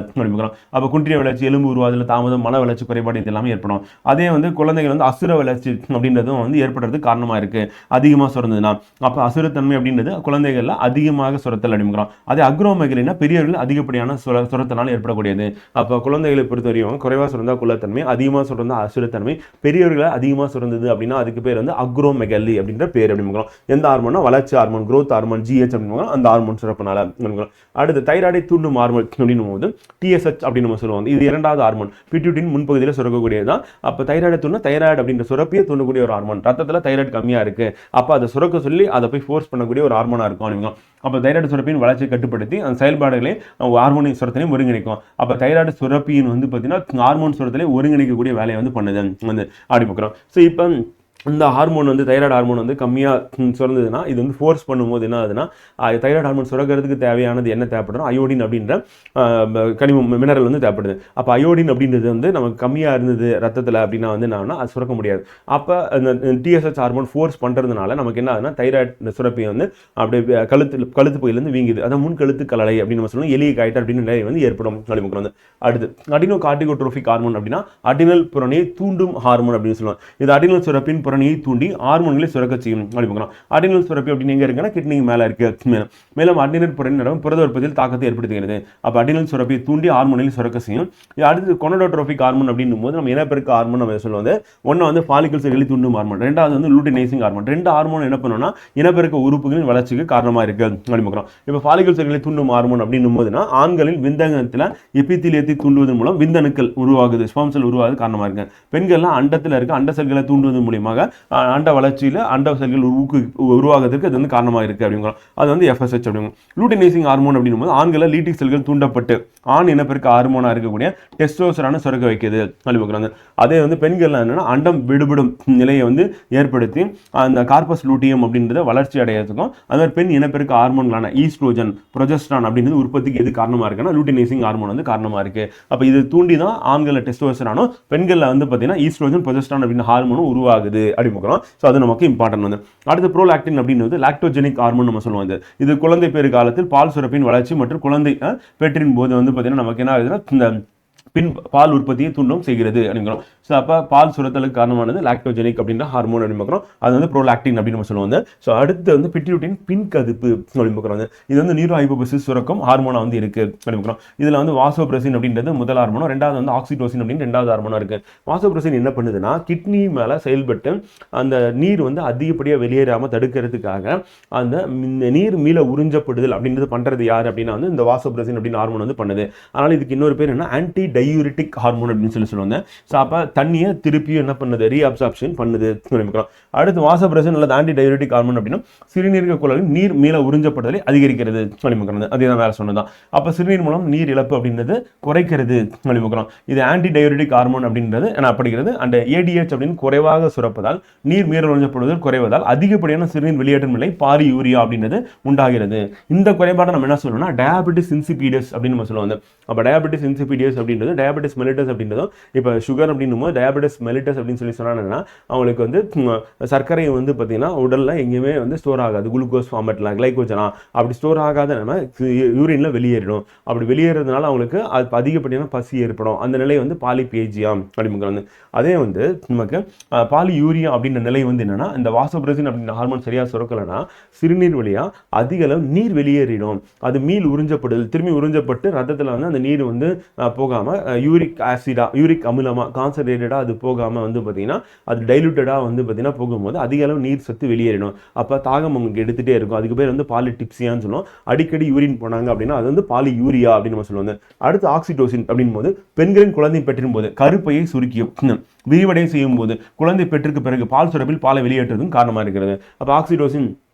அப்ப குன்றிய வளர்ச்சி, எலும்பு உருவாதல தாமதம், மன வளர்ச்சி குறைபாடு இது எல்லாமே ஏற்படும். அதே வந்து குழந்தைகள் வந்து அசுர வளர்ச்சி அப்படின்றதும் வந்து ஏற்படுறதுக்கு காரணமா இருக்கு அதிகமா சுரந்ததுன்னா. அப்ப அசுரத்தன்மை அப்படின்றது குழந்தைகள்ல அதிகமாக சுரத்தல் அப்படிங்கிறோம். அதே அக்ரோமெகலினா பெரியவர்கள் அதிகப்படியான சுரத்தனால் ஏற்படக்கூடியது. அப்ப குழந்தைகளை பொறுத்தவரையும் குறைவா சுரந்தா குள்ளத்தன்மை, அதிகமா சுரந்தா அசுரத்தன்மை, பெரியவர்களை அதிகமா சுரந்தது அப்படின்னா அதுக்கு பேர் வந்து அக்ரோமெகலி அப்படின்ற பேர். எந்த ஹார்மோனா வளர்ச்சி ஹார்மோன், growth ஹார்மோன், GH அப்படிங்க அந்த ஹார்மோன் சுரப்பனால. அடுத்து தைராய்டை தூண்டும் ஹார்மோன் அப்படின்னும் போது TSH அப்படின்னு நம்ம சொல்லுவோம். இது இரண்டாவது ஹார்மோன் பிட்யூட்டரின் முன்பகுதியில் சுரக்கக்கூடியதுதான். அப்ப தைராய்டு தூண்டும் தைராய்டு அப்படின்ற சுரப்பியை தூண்டக்கூடிய ஒரு ஹார்மோன். ரத்தத்துல தைராய்டு கம்மியா இருக்கு அப்ப அதை சுரக்க சொல்லி அதை போய் ஃபோர்ஸ் பண்ணக்கூடிய ஒரு ஹார்மோனா இருக்கும். அப்ப தைராய்டு சுரப்பியின் வளர்ச்சியை கட்டுப்படுத்தி அந்த செயல்பாடுகளை ஹார்மோனின் சுரத்திலையும் ஒருங்கிணைக்கும். அப்ப தைராய்டு சுரப்பியின் வந்து பாத்தீங்கன்னா ஹார்மோன் சுரத்திலே ஒருங்கிணைக்கக்கூடிய வேலையை வந்து பண்ணுது வந்து அப்படி பார்க்கிறோம். ஸோ இப்போ இந்த ஹார்மோன் வந்து தைராய்டு ஹார்மோன் வந்து கம்மியாக சுரந்ததுன்னா இது வந்து ஃபோர்ஸ் பண்ணும்போது என்ன ஆகுதுன்னா தைராய்டு ஹார்மோன் சுரக்கிறதுக்கு தேவையானது என்ன தேவைப்படுறோம், அயோடின் அப்படின்ற கனிமம் மினரல் வந்து தேவைப்படுது. அப்போ அயோடின் அப்படின்றது வந்து நமக்கு கம்மியாக இருந்தது ரத்தத்தில் அப்படின்னா வந்து என்னன்னா அது சுரக்க முடியாது. அப்போ அந்த TSH ஹார்மோன் ஃபோர்ஸ் பண்ணுறதுனால நமக்கு என்ன ஆகுதுன்னா தைராய்டு சுரப்பி வந்து அப்படியே கழுத்து பகுதியிலேருந்து வீங்குது. அதான் முன் கழுத்து கலலை அப்படின்னு நம்ம சொல்லணும். எலிய காய்ட்டல் அப்படின்னு நிலை வந்து ஏற்படும். வந்து அடுத்து அடினோ கார்டிகோட்ரோபிக் ஹார்மோன் அப்படின்னா அடினல் புறணியை தூண்டும் ஹார்மோன் அப்படின்னு சொல்லுவோம். இது அடினல் சுரப்பின் புறணியை தூண்டி ஹார்மோன்களை சுரக்க செய்யும் அப்படி பார்க்கலாம். அட்ரினல் சுரப்பி அப்படின்னு எங்க இருக்குன்னா கிட்னி மேல இருக்கு. மேலும் அட்ரினல் புறணி நடக்கும் புரத உற்பத்தியில் தாக்கத்தை ஏற்படுத்துகிறது. அப்ப அட்ரினல் சுரப்பியை தூண்டி ஹார்மோன்களை சுரக்க செய்யும். அடுத்து கொனடோட்ரோபிக் ஹார்மோன் அப்படின்னும் போது நம்ம இனப்பெருக்க ஹார்மோன் நம்ம சொல்லுவது ஒன்னு வந்து ஃபாலிகல் செல்களை தூண்டும் ஹார்மோன், ரெண்டாவது வந்து லூட்டினைசிங் ஹார்மோன். ரெண்டு ஹார்மோன் என்ன பண்ணும்னா இனப்பெருக்க உறுப்புகளின் வளர்ச்சிக்கு காரணமா இருக்கு அப்படி பார்க்கலாம். இப்ப ஃபாலிகல் செல்களை தூண்டும் ஹார்மோன் அப்படின்னும் போதுனா ஆண்களில் விந்தகத்துல எபித்தீலியத்தை தூண்டுவதன் மூலம் விந்தணுக்கள் உருவாகுது, ஸ்பெர்ம் செல் உருவாகுது காரணமா இருக்கு. பெண்கள்லாம் அண்டத்துல இருக்க அண்ட செல்களை தூண்டுவதன் மூலமாக அண்ட வளர்ச்சியில அண்ட செல்கள் உருவாகிறதுக்கு அது வந்து காரணமா இருக்கு அப்படிங்கிறோம். அது வந்து FSH அப்படிங்கும். லூட்டினைசிங் ஹார்மோன் அப்படின்னும் போது ஆண்களை லீட்டிக் செல்கள் தூண்டப்பட்டு ஆண் இனப்பெருக்க ஹார்மோனா இருக்கக்கூடிய டெஸ்டோஸ்டெரானை சுரக்க வைக்கிறது அப்படி பார்க்குறாங்க. அதே வந்து பெண்கள் என்னன்னா அண்டம் விடுபடும் நிலையை வந்து ஏற்படுத்தி அந்த கார்பஸ் லூட்டியம் அப்படின்றத வளர்ச்சி அடையிறதுக்கும் அது மாதிரி பெண் இனப்பெருக்க ஹார்மோன்களான ஈஸ்ட்ரோஜன் ப்ரொஜெஸ்ட்ரான் அப்படின்றது உற்பத்திக்கு எது காரணமா இருக்குன்னா லூட்டினைசிங் ஹார்மோன் வந்து காரணமா இருக்கு. அப்ப இது தூண்டி தான் ஆண்களை டெஸ்டோஸ்டெரானும் பெண்கள்ல வந்து பார்த்தீங்கன்னா ஈஸ்ட்ரோஜன் ப்ரொஜெஸ்ட்ரான் அப்படின்னு ஹார்மோனும் உருவாகுது அப்படி பார்க்குறோம். ஸோ அது நமக்கு இம்பார்ட்டன்ட் வந்து. அடுத்து ப்ரோலாக்டின் அப்படின்றது லாக்டோஜெனிக் ஹார்மோன் நம்ம சொல்லுவோம். இது குழந்தை பேறு காலத்தில் பால் சுரப்பின் வளர்ச்சி மற்றும் குழந்தை பெற்றின் போது வந்து பார்த்தீங்கன்னா நமக்கு என்ன ஆகுதுன்னா இந்த பின் பால் உற்பத்தியை தூண்டும் செய்கிறது அப்படிங்கிறோம். ஸோ அப்போ பால் சுரத்தலுக்கு காரணமானது லாக்டோஜெனிக் அப்படின்ற ஹார்மோன் அப்படின்னு பார்க்குறோம். அது வந்து ப்ரோலாக்டின் அப்படின்னு நம்ம சொல்லுவாங்க. ஸோ அடுத்து வந்து பிட்யூட்டின் பின் கதுப்பு அப்படின்னு பார்க்குறோம். இது வந்து நியூரோ ஹைபோபிசிஸ் சுரக்கும் ஹார்மோனா வந்து இருக்கு அப்படின்னு பார்க்குறோம். இதில் வந்து வாசோப்ரெசின் அப்படின்றது முதல் ஹார்மோனும், ரெண்டாவது வந்து ஆக்சிடோசின் அப்படின்னு ரெண்டாவது ஹார்மோனா இருக்கு. வாசோப்ரெசின் என்ன பண்ணுதுன்னா கிட்னி மேலே செயல்பட்டு அந்த நீர் வந்து அதிகப்படியாக வெளியேறாமல் தடுக்கிறதுக்காக அந்த நீர் மீள உறிஞ்சப்படுதல் அப்படின்றது பண்றது யார் அப்படின்னா வந்து இந்த வாசோப்ரெசின் அப்படின்னு ஹார்மோன் வந்து பண்ணுது. அதனால இதுக்கு இன்னொரு பேர் என்ன ஆன்டி டையூரிட்டிக் ஹார்மோன் அப்படின்னு சொல்லுவாங்க. ஸோ அப்போ தண்ணியை திருப்பியும் என்ன பண்ணுது ரீஅப்சார்ப்ஷன் பண்ணுது. அடுத்து வாசோப்ரெசின் அல்லது ஆன்டி டையூரிட்டிக் ஹார்மோன் அப்படின்னா சிறுநீரக குழாயில் நீர் மீள உறிஞ்சப்படுதலை அதிகரிக்கிறது சொல்லிமுக்கிறது. அதுதான் வேலை சொன்னதான். அப்போ சிறுநீர் மூலம் நீர் இழப்பு அப்படின்றது குறைக்கிறது சொல்லிமுக்கிறோம். இது ஆன்டி டையூரிட்டிக் ஹார்மோன் அப்படின்றது என்ன அப்படிங்கிறது அந்த ADH அப்படின்னு குறைவாக சுரப்பதால் நீர் மீள உறிஞ்சப்படுவதில் குறைவதால் அதிகப்படியான சிறுநீர் வெளியேற்றும் நிலை பாலியூரியா அப்படின்றது உண்டாகிறது. இந்த குறைபாடை நம்ம என்ன சொல்லணும்னா டயாபெட்டிஸ் இன்சிபிடஸ் அப்படின்னு நம்ம சொல்லுவாங்க. அப்போ டயாபெட்டிஸ் இன்சிபிடஸ் அப்படின்றது டயாபெட்டிஸ் மெலிட்டஸ் அப்படின்றதும் இப்போ சுகர் அப்படின்னும் போது டயாபெட்டிஸ் மெலிட்டஸ் அப்படின்னு சொல்லி சொன்னாங்கன்னா அவங்களுக்கு வந்து சர்க்கரை வந்து பார்த்தீங்கன்னா உடல்ல எங்கேயுமே வந்து ஸ்டோர் ஆகாது, குளுக்கோஸ் ஃபார்மேட்ல கிளைகோஜனா அப்படி ஸ்டோர் ஆகாத நம்ம யூரின்ல வெளியேறிடும். அப்படி வெளியேறதுனால அவங்களுக்கு அது அதிகப்படியான பசி ஏற்படும். அந்த நிலை வந்து பாலிபேஜியா அப்படிங்கிறது. அதே வந்து நமக்கு பாலியூரியா அப்படின்ற நிலை வந்து என்னன்னா இந்த வாசோப்ரெசின் அப்படின்ற ஹார்மோன் சரியா சுரக்கலைன்னா சிறுநீர் வழியா அதிக அளவு நீர் வெளியேறிடும். அது மீள் உறிஞ்சப்படுதல் திரும்பி உறிஞ்சப்பட்டு ரத்தத்தில் வந்து அந்த நீர் வந்து போகாம யூரிக் ஆசிடா யூரிக் அமிலமா கான்சன்ட்ரேட்டடா அது போகாம வந்து பார்த்தீங்கன்னா அது டைலூட்டடா வந்து பார்த்தீங்கன்னா போகும்போது அதிக அளவு நீர் சத்து வெளியேறிடும். அப்போ தாகம் உங்களுக்கு எடுத்துகிட்டே இருக்கும். அதுக்கு பேர் வந்து பாலிடிப்சியான்னு சொல்லுவோம். அடிக்கடி யூரின் போனாங்க அப்படின்னா அது வந்து பாலியூரியா அப்படின்னு நம்ம சொல்லுவாங்க. அடுத்து ஆக்சிடோசின் அப்படின் போது பெண்களின் குழந்தை பெற்றின் போது கருப்பையை சுருக்கியும் விரிவடை செய்யும் போது குழந்தை பெற்றிற்கு பிறகு பால் சுரப்பில் பாலை வெளியேற்றதும் காரணமாக இருக்கிறது. அப்போ ஆக்சிடோசின்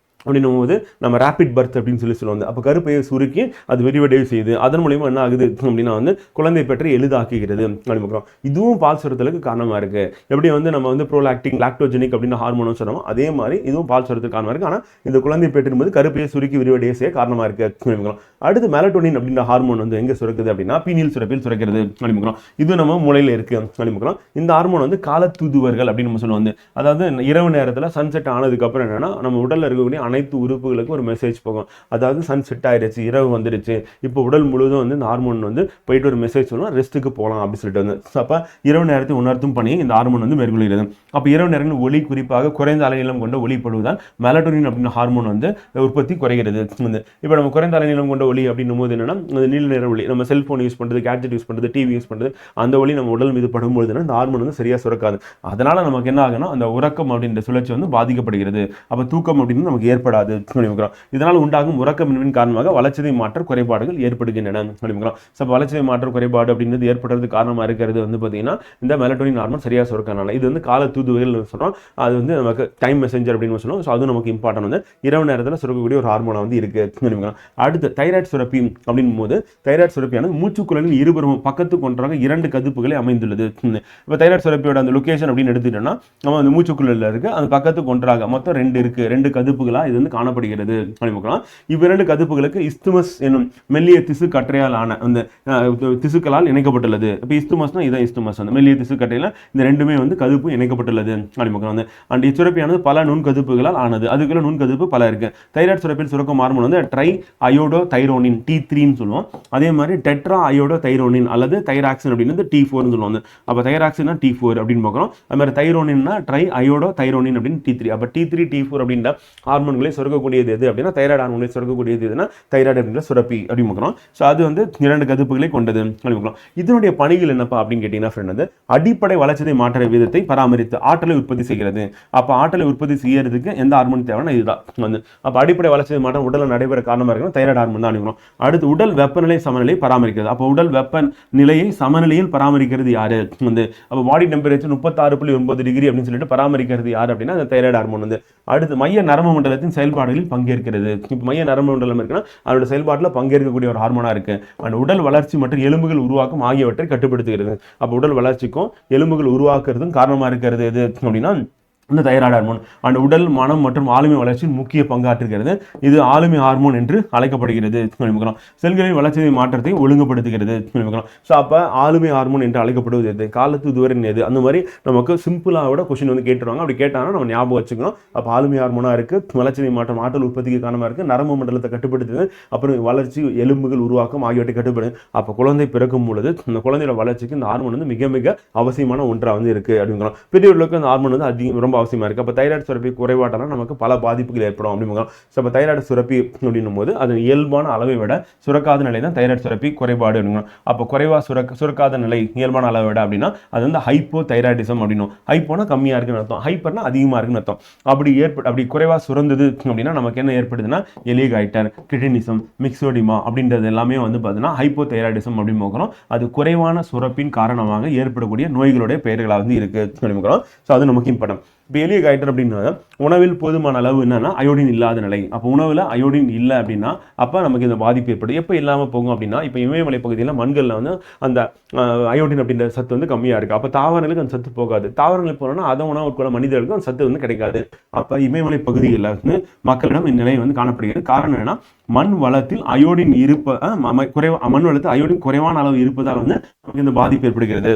அப்படின்னும் போது நம்ம ரேபிட் பர்த் அப்படின்னு சொல்லுவாங்க. அப்போ கருப்பையை சுருக்கி அது விரிவடைவு செய்யுது. அதன் மூலியமா என்ன ஆகுது அப்படின்னா வந்து குழந்தை பெற்று எளிதாக்குகிறது அப்படின்னு. இதுவும் பால் சுரத்தலுக்கு காரணமாக இருக்கு. எப்படி வந்து நம்ம வந்து ப்ரோலாக்டின் லாக்டோஜெனிக் அப்படின்னு ஹார்மோன் சொன்னோம் அதே மாதிரி இதுவும் பால் சுரத்துக்கு காரணமாக இருக்கு. ஆனால் இந்த குழந்தை பெற்றின் போது கருப்பையை சுருக்கி விரிவடைய செய்ய காரணமாக இருக்கு அப்படின்னு. அடுத்து மெலட்டோனின் அப்படின்ற ஹார்மோன் வந்து எங்கே சுரக்குது அப்படின்னா பீனியல் சுரப்பில் சுரக்கிறது அப்படின்னு. இது நம்ம மூளையில் இருக்கு அப்படின்னு. இந்த ஹார்மோன் வந்து காலத்தூதுவர்கள் அப்படின்னு நம்ம சொல்லுவாங்க. அதாவது இரவு நேரத்தில் சன்செட் ஆனதுக்கு அப்புறம் என்னன்னா நம்ம உடல்ல இருக்கக்கூடிய அனைத்து உறுப்புகளுக்கும் ஒரு மெசேஜ் போகும். அதாவது சன் செட் ஆயிடுச்சு, இரவு வந்துடுச்சு, இப்போ உடல் முழுவதும் வந்து இந்த ஹார்மோன் வந்து போயிட்டு ஒரு மெசேஜ் சொல்லணும் ரெஸ்ட்டுக்கு போகலாம் அப்படின்னு சொல்லிட்டு வந்து. அப்போ இரவு நேரத்தை உணர்த்தும் பணி இந்த ஹார்மோன் வந்து மேற்கொள்கிறது. அப்போ இரவு நேரங்கள் ஒளி குறிப்பாக குறைந்த அலைநீளம் கொண்ட ஒளிப்படுவதால் மெலட்டோனின் அப்படின்ற ஹார்மோன் வந்து உற்பத்தி குறைகிறது. இப்போ நம்ம குறைந்த அலைநீளம் கொண்ட ஒளி அப்படின்னும் போது என்னன்னா நீல நிற ஒளி நம்ம செல்போன் யூஸ் பண்ணுறது, கேட்ஜெட் யூஸ் பண்ணுறது, டிவி யூஸ் பண்ணுறது அந்த ஒளி நம்ம உடல் மீது படும்போது இந்த ஹார்மோன் வந்து சரியா சுரக்காது. அதனால நமக்கு என்ன ஆகுனா அந்த உறக்கம் அப்படின்ற சுழற்சி வந்து பாதிக்கப்படுகிறது. அப்போ தூக்கம் அப்படின்னு நமக்கு ஏற்படாது. இதனால் உண்டாகும் உறக்கமின்மையின் காரணமாக வளர்ச்சிதை மாற்ற குறைபாடுகள் ஏற்படுகின்றன. வளர்ச்சிதை மாற்ற குறைபாடு அப்படின்றது ஏற்படுறது காரணமாக இருக்கிறது வந்து பார்த்தீங்கன்னா இந்த மெலட்டோனின் ஹார்மோன் சரியா சுரக்கனால. இது வந்து கால தூதுவர்கள் சொல்றோம். அது வந்து நமக்கு டைம் மெசஞ்சர் அப்படின்னு சொல்லுவோம். ஸோ அது நமக்கு இம்பார்ட்டன் வந்து இரவு நேரத்தில் சுரக்கக்கூடிய ஒரு ஹார்மோனா வந்து இருக்கு. அடுத்து தைராய்டு சுரப்பி அப்படின் போது தைராய்டு சுரப்பியானது மூச்சுக்குழலின் இருபுறமும் பக்கத்துக்கு ஒன்றாக 2 கதுப்புகளை அமைந்துள்ளது. இப்போ தைராய்டு சுரப்பியோட அந்த லொகேஷன் அப்படின்னு எடுத்துட்டோம்னா நம்ம அந்த மூச்சுக்குழலில் இருக்கு, அந்த பக்கத்துக்கு ஒன்றாக மொத்தம் 2 இருக்கு, 2 கதுப்புகளா இது வந்து காணப்படுகிறது அப்படின்னு பார்க்கலாம். இவ்விரண்டு கதுப்புகளுக்கு இஸ்துமஸ் என்னும் மெல்லிய திசு கற்றையால் ஆன அந்த திசுக்களால் இணைக்கப்பட்டுள்ளது. இப்போ இஸ்துமஸ்னா இதான் இஸ்துமஸ், அந்த மெல்லிய திசு கற்றையில இந்த ரெண்டுமே வந்து கதுப்பு இணைக்கப்பட்டுள்ளது அப்படின்னு பார்க்கலாம். அண்ட் இச்சுரப்பியானது பல நுண்கதுப்புகளால் ஆனது. அதுக்குள்ள நுண்கதுப்பு பல இருக்கு. தைராய்டு சுரப்பியில் சுரக்கும் ஹார்மோன் வந்து ட்ரை அயோடோ தைரோனின் T3ன்னு சொல்லுவோம். அதே மாதிரி டெட்ரா அயோடோ தைரோனின் அல்லது தைராக்சின் அப்படின்னு T4ன்னு சொல்லுவாங்க. அப்போ தைராக்சின்னா T4 அப்படின்னு பார்க்குறோம். அது மாதிரி தைரோனின்னா ட்ரை அயோடோ தைரோனின் அப்படின்னு T3. அப்போ T3 T4 அப்படின்ற ஹார்மோன்களை சுரக்கக்கூடியது எது அப்படின்னா தைராய்டு ஹார்மோன்களை சுரக்கக்கூடியது எதுனா தைராய்டு அப்படின்ற சுரப்பி அப்படின்னு பார்க்குறோம். ஸோ அது வந்து இரண்டு கதுப்புகளை கொண்டது அப்படின்னு பார்க்கலாம். இதனுடைய பணிகள் என்னப்பா அப்படின்னு கேட்டீங்கன்னா ஃப்ரெண்ட் வந்து அடிப்படை வளர்ச்சிதை மாற்ற விதத்தை பராமரித்து ஆற்றலை உற்பத்தி செய்கிறது. அப்போ ஆற்றலை உற்பத்தி செய்யறதுக்கு எந்த ஹார்மோன் தேவைன்னா இதுதான் வந்து. அப்போ அடிப்படை வளர்ச்சிதை மாற்றம் உடலில் நடைபெற காரணமாக இருக்குன்னா தைராய்டு ஹார்மோன் தான் அனுப்புகிறோம். அடுத்து உடல் வெப்பநிலை சமநிலை பராமரிக்கிறது. அப்போ உடல் வெப்பநிலையை சமநிலையில் பராமரிக்கிறது யாரு வந்து. அப்போ பாடி டெம்பரேச்சர் 36.9 டிகிரி அப்படின்னு சொல்லிட்டு பராமரிக்கிறது யார் அப்படின்னா அந்த தைராய்டு ஹார்மோன் வந்து. அடுத்து மைய நரம்பு மண்டலத்தின் செயல்பாடுகளில் பங்கேற்கிறது. இப்போ மைய நரம்பு மண்டலம் இருக்குன்னா அதோட செயல்பாட்டில் பங்கேற்கக்கூடிய ஒரு ஹார்மோனா இருக்கு. அண்ட் உடல் வளர்ச்சி மற்றும் எலும்புகள் உருவாக்கம் ஆகியவற்றை கட்டுப்படுத்துகிறது. அப்போ உடல் வளர்ச்சிக்கும் எலும்புகள் உருவாக்குறதும் காரணமா இருக்கிறது எது அப்படின்னா இந்த தைராய்டு ஹார்மோன். அண்ட் உடல் மனம் மற்றும் ஆளுமை வளர்ச்சியில் முக்கிய பங்காற்றுகிறது. இது ஆளுமை ஹார்மோன் என்று அழைக்கப்படுகிறது. செல்களின் வளர்ச்சியை மாற்றத்தை ஒழுங்குபடுத்துகிறது. ஸோ அப்போ ஆளுமை ஹார்மோன் என்று அழைக்கப்படுவது எது, காலத்து தூரம் எது, அந்த மாதிரி நமக்கு சிம்பிளாக கொஸ்டின் வந்து கேட்டுருவாங்க. அப்படி கேட்டாங்கன்னா நம்ம ஞாபகம் வச்சுக்கணும். அப்போ ஆளுமை ஹார்மோனா இருக்கு, வளர்ச்சியை மாற்றம் ஆற்றல் உற்பத்திக்கு காரணமாக இருக்கு, நரம்பு மண்டலத்தை கட்டுப்படுத்துது, அப்புறம் வளர்ச்சி எலும்புகள் உருவாக்கம் ஆகியவற்றை கட்டுப்படுது. அப்போ குழந்தை பிறக்கும் பொழுது அந்த குழந்தையோட வளர்ச்சிக்கு இந்த ஹார்மோன் வந்து மிக மிக அவசியமான ஒன்றாக வந்து இருக்கு அப்படிங்கிறோம். பெரியவர்களுக்கு அந்த ஹார்மோன் வந்து அதிகம் ரொம்ப அவசியமா இருக்கு. அப்போ தைராய்டு சுரப்பி குறைபாட்டால நமக்கு பல பாதிப்புகள் ஏற்படும் அப்படிங்கிறோம். ஸோ அப்போ தைராய்டு சுரப்பி அப்படின்னும் போது அது இயல்பான அளவை விட சுரக்காத நிலை தான் தைராய்டு சுரப்பி குறைபாடு அப்படிங்கிறோம். அப்போ குறைவா சுரக்காத நிலை இயல்பான அளவை விட அப்படின்னா அது வந்து ஹைப்போ தைராய்டிசம் அப்படின்னும். ஹைப்போனா கம்மியா இருக்குன்னு அர்த்தம், ஹைப்பர்னா அதிகமா இருக்குன்னு அர்த்தம். அப்படி குறைவா சுரந்தது அப்படின்னா நமக்கு என்ன ஏற்படுதுன்னா எலிகாய்டர், கிரிட்டினிசம், மிக்சோடிமா அப்படின்றது எல்லாமே வந்து பார்த்தீங்கன்னா ஹைப்போ தைராய்டிசம் அப்படின்னு பார்க்குறோம். அது குறைவான சுரப்பின் காரணமாக ஏற்படக்கூடிய நோய்களுடைய பெயர்களாக வந்து இருக்கு அப்படின்னு. ஸோ அது நமக்கு இம்பார்ட்டன்ட். இப்போ எலிகாய்டர் அப்படின்னா உணவில் போதுமான அளவு என்னன்னா அயோடின் இல்லாத நிலை. அப்போ உணவில் அயோடின் இல்லை அப்படின்னா அப்போ நமக்கு இந்த பாதிப்பு ஏற்படும். எப்போ இல்லாமல் போகும் அப்படின்னா இப்போ இமயமலை பகுதியில் மண்களில் வந்து அந்த அயோடின் அப்படின்ற சத்து வந்து கம்மியாக இருக்குது. அப்போ தாவரங்களுக்கு அந்த சத்து போகாது. தாவரங்களுக்கு போனோம்னா அதை உணவு உட்கொள்ள மனிதர்களுக்கு அந்த சத்து வந்து கிடைக்காது. அப்போ இமயமலை பகுதிகளில் வந்து மக்களிடம் இந்நிலை வந்து காணப்படுகிறது. காரணம் என்னன்னா மண் வளத்தில் அயோடின் மண் வளத்தில் அயோடின் குறைவான அளவு இருப்பதால் வந்து நமக்கு இந்த பாதிப்பு ஏற்படுகிறது.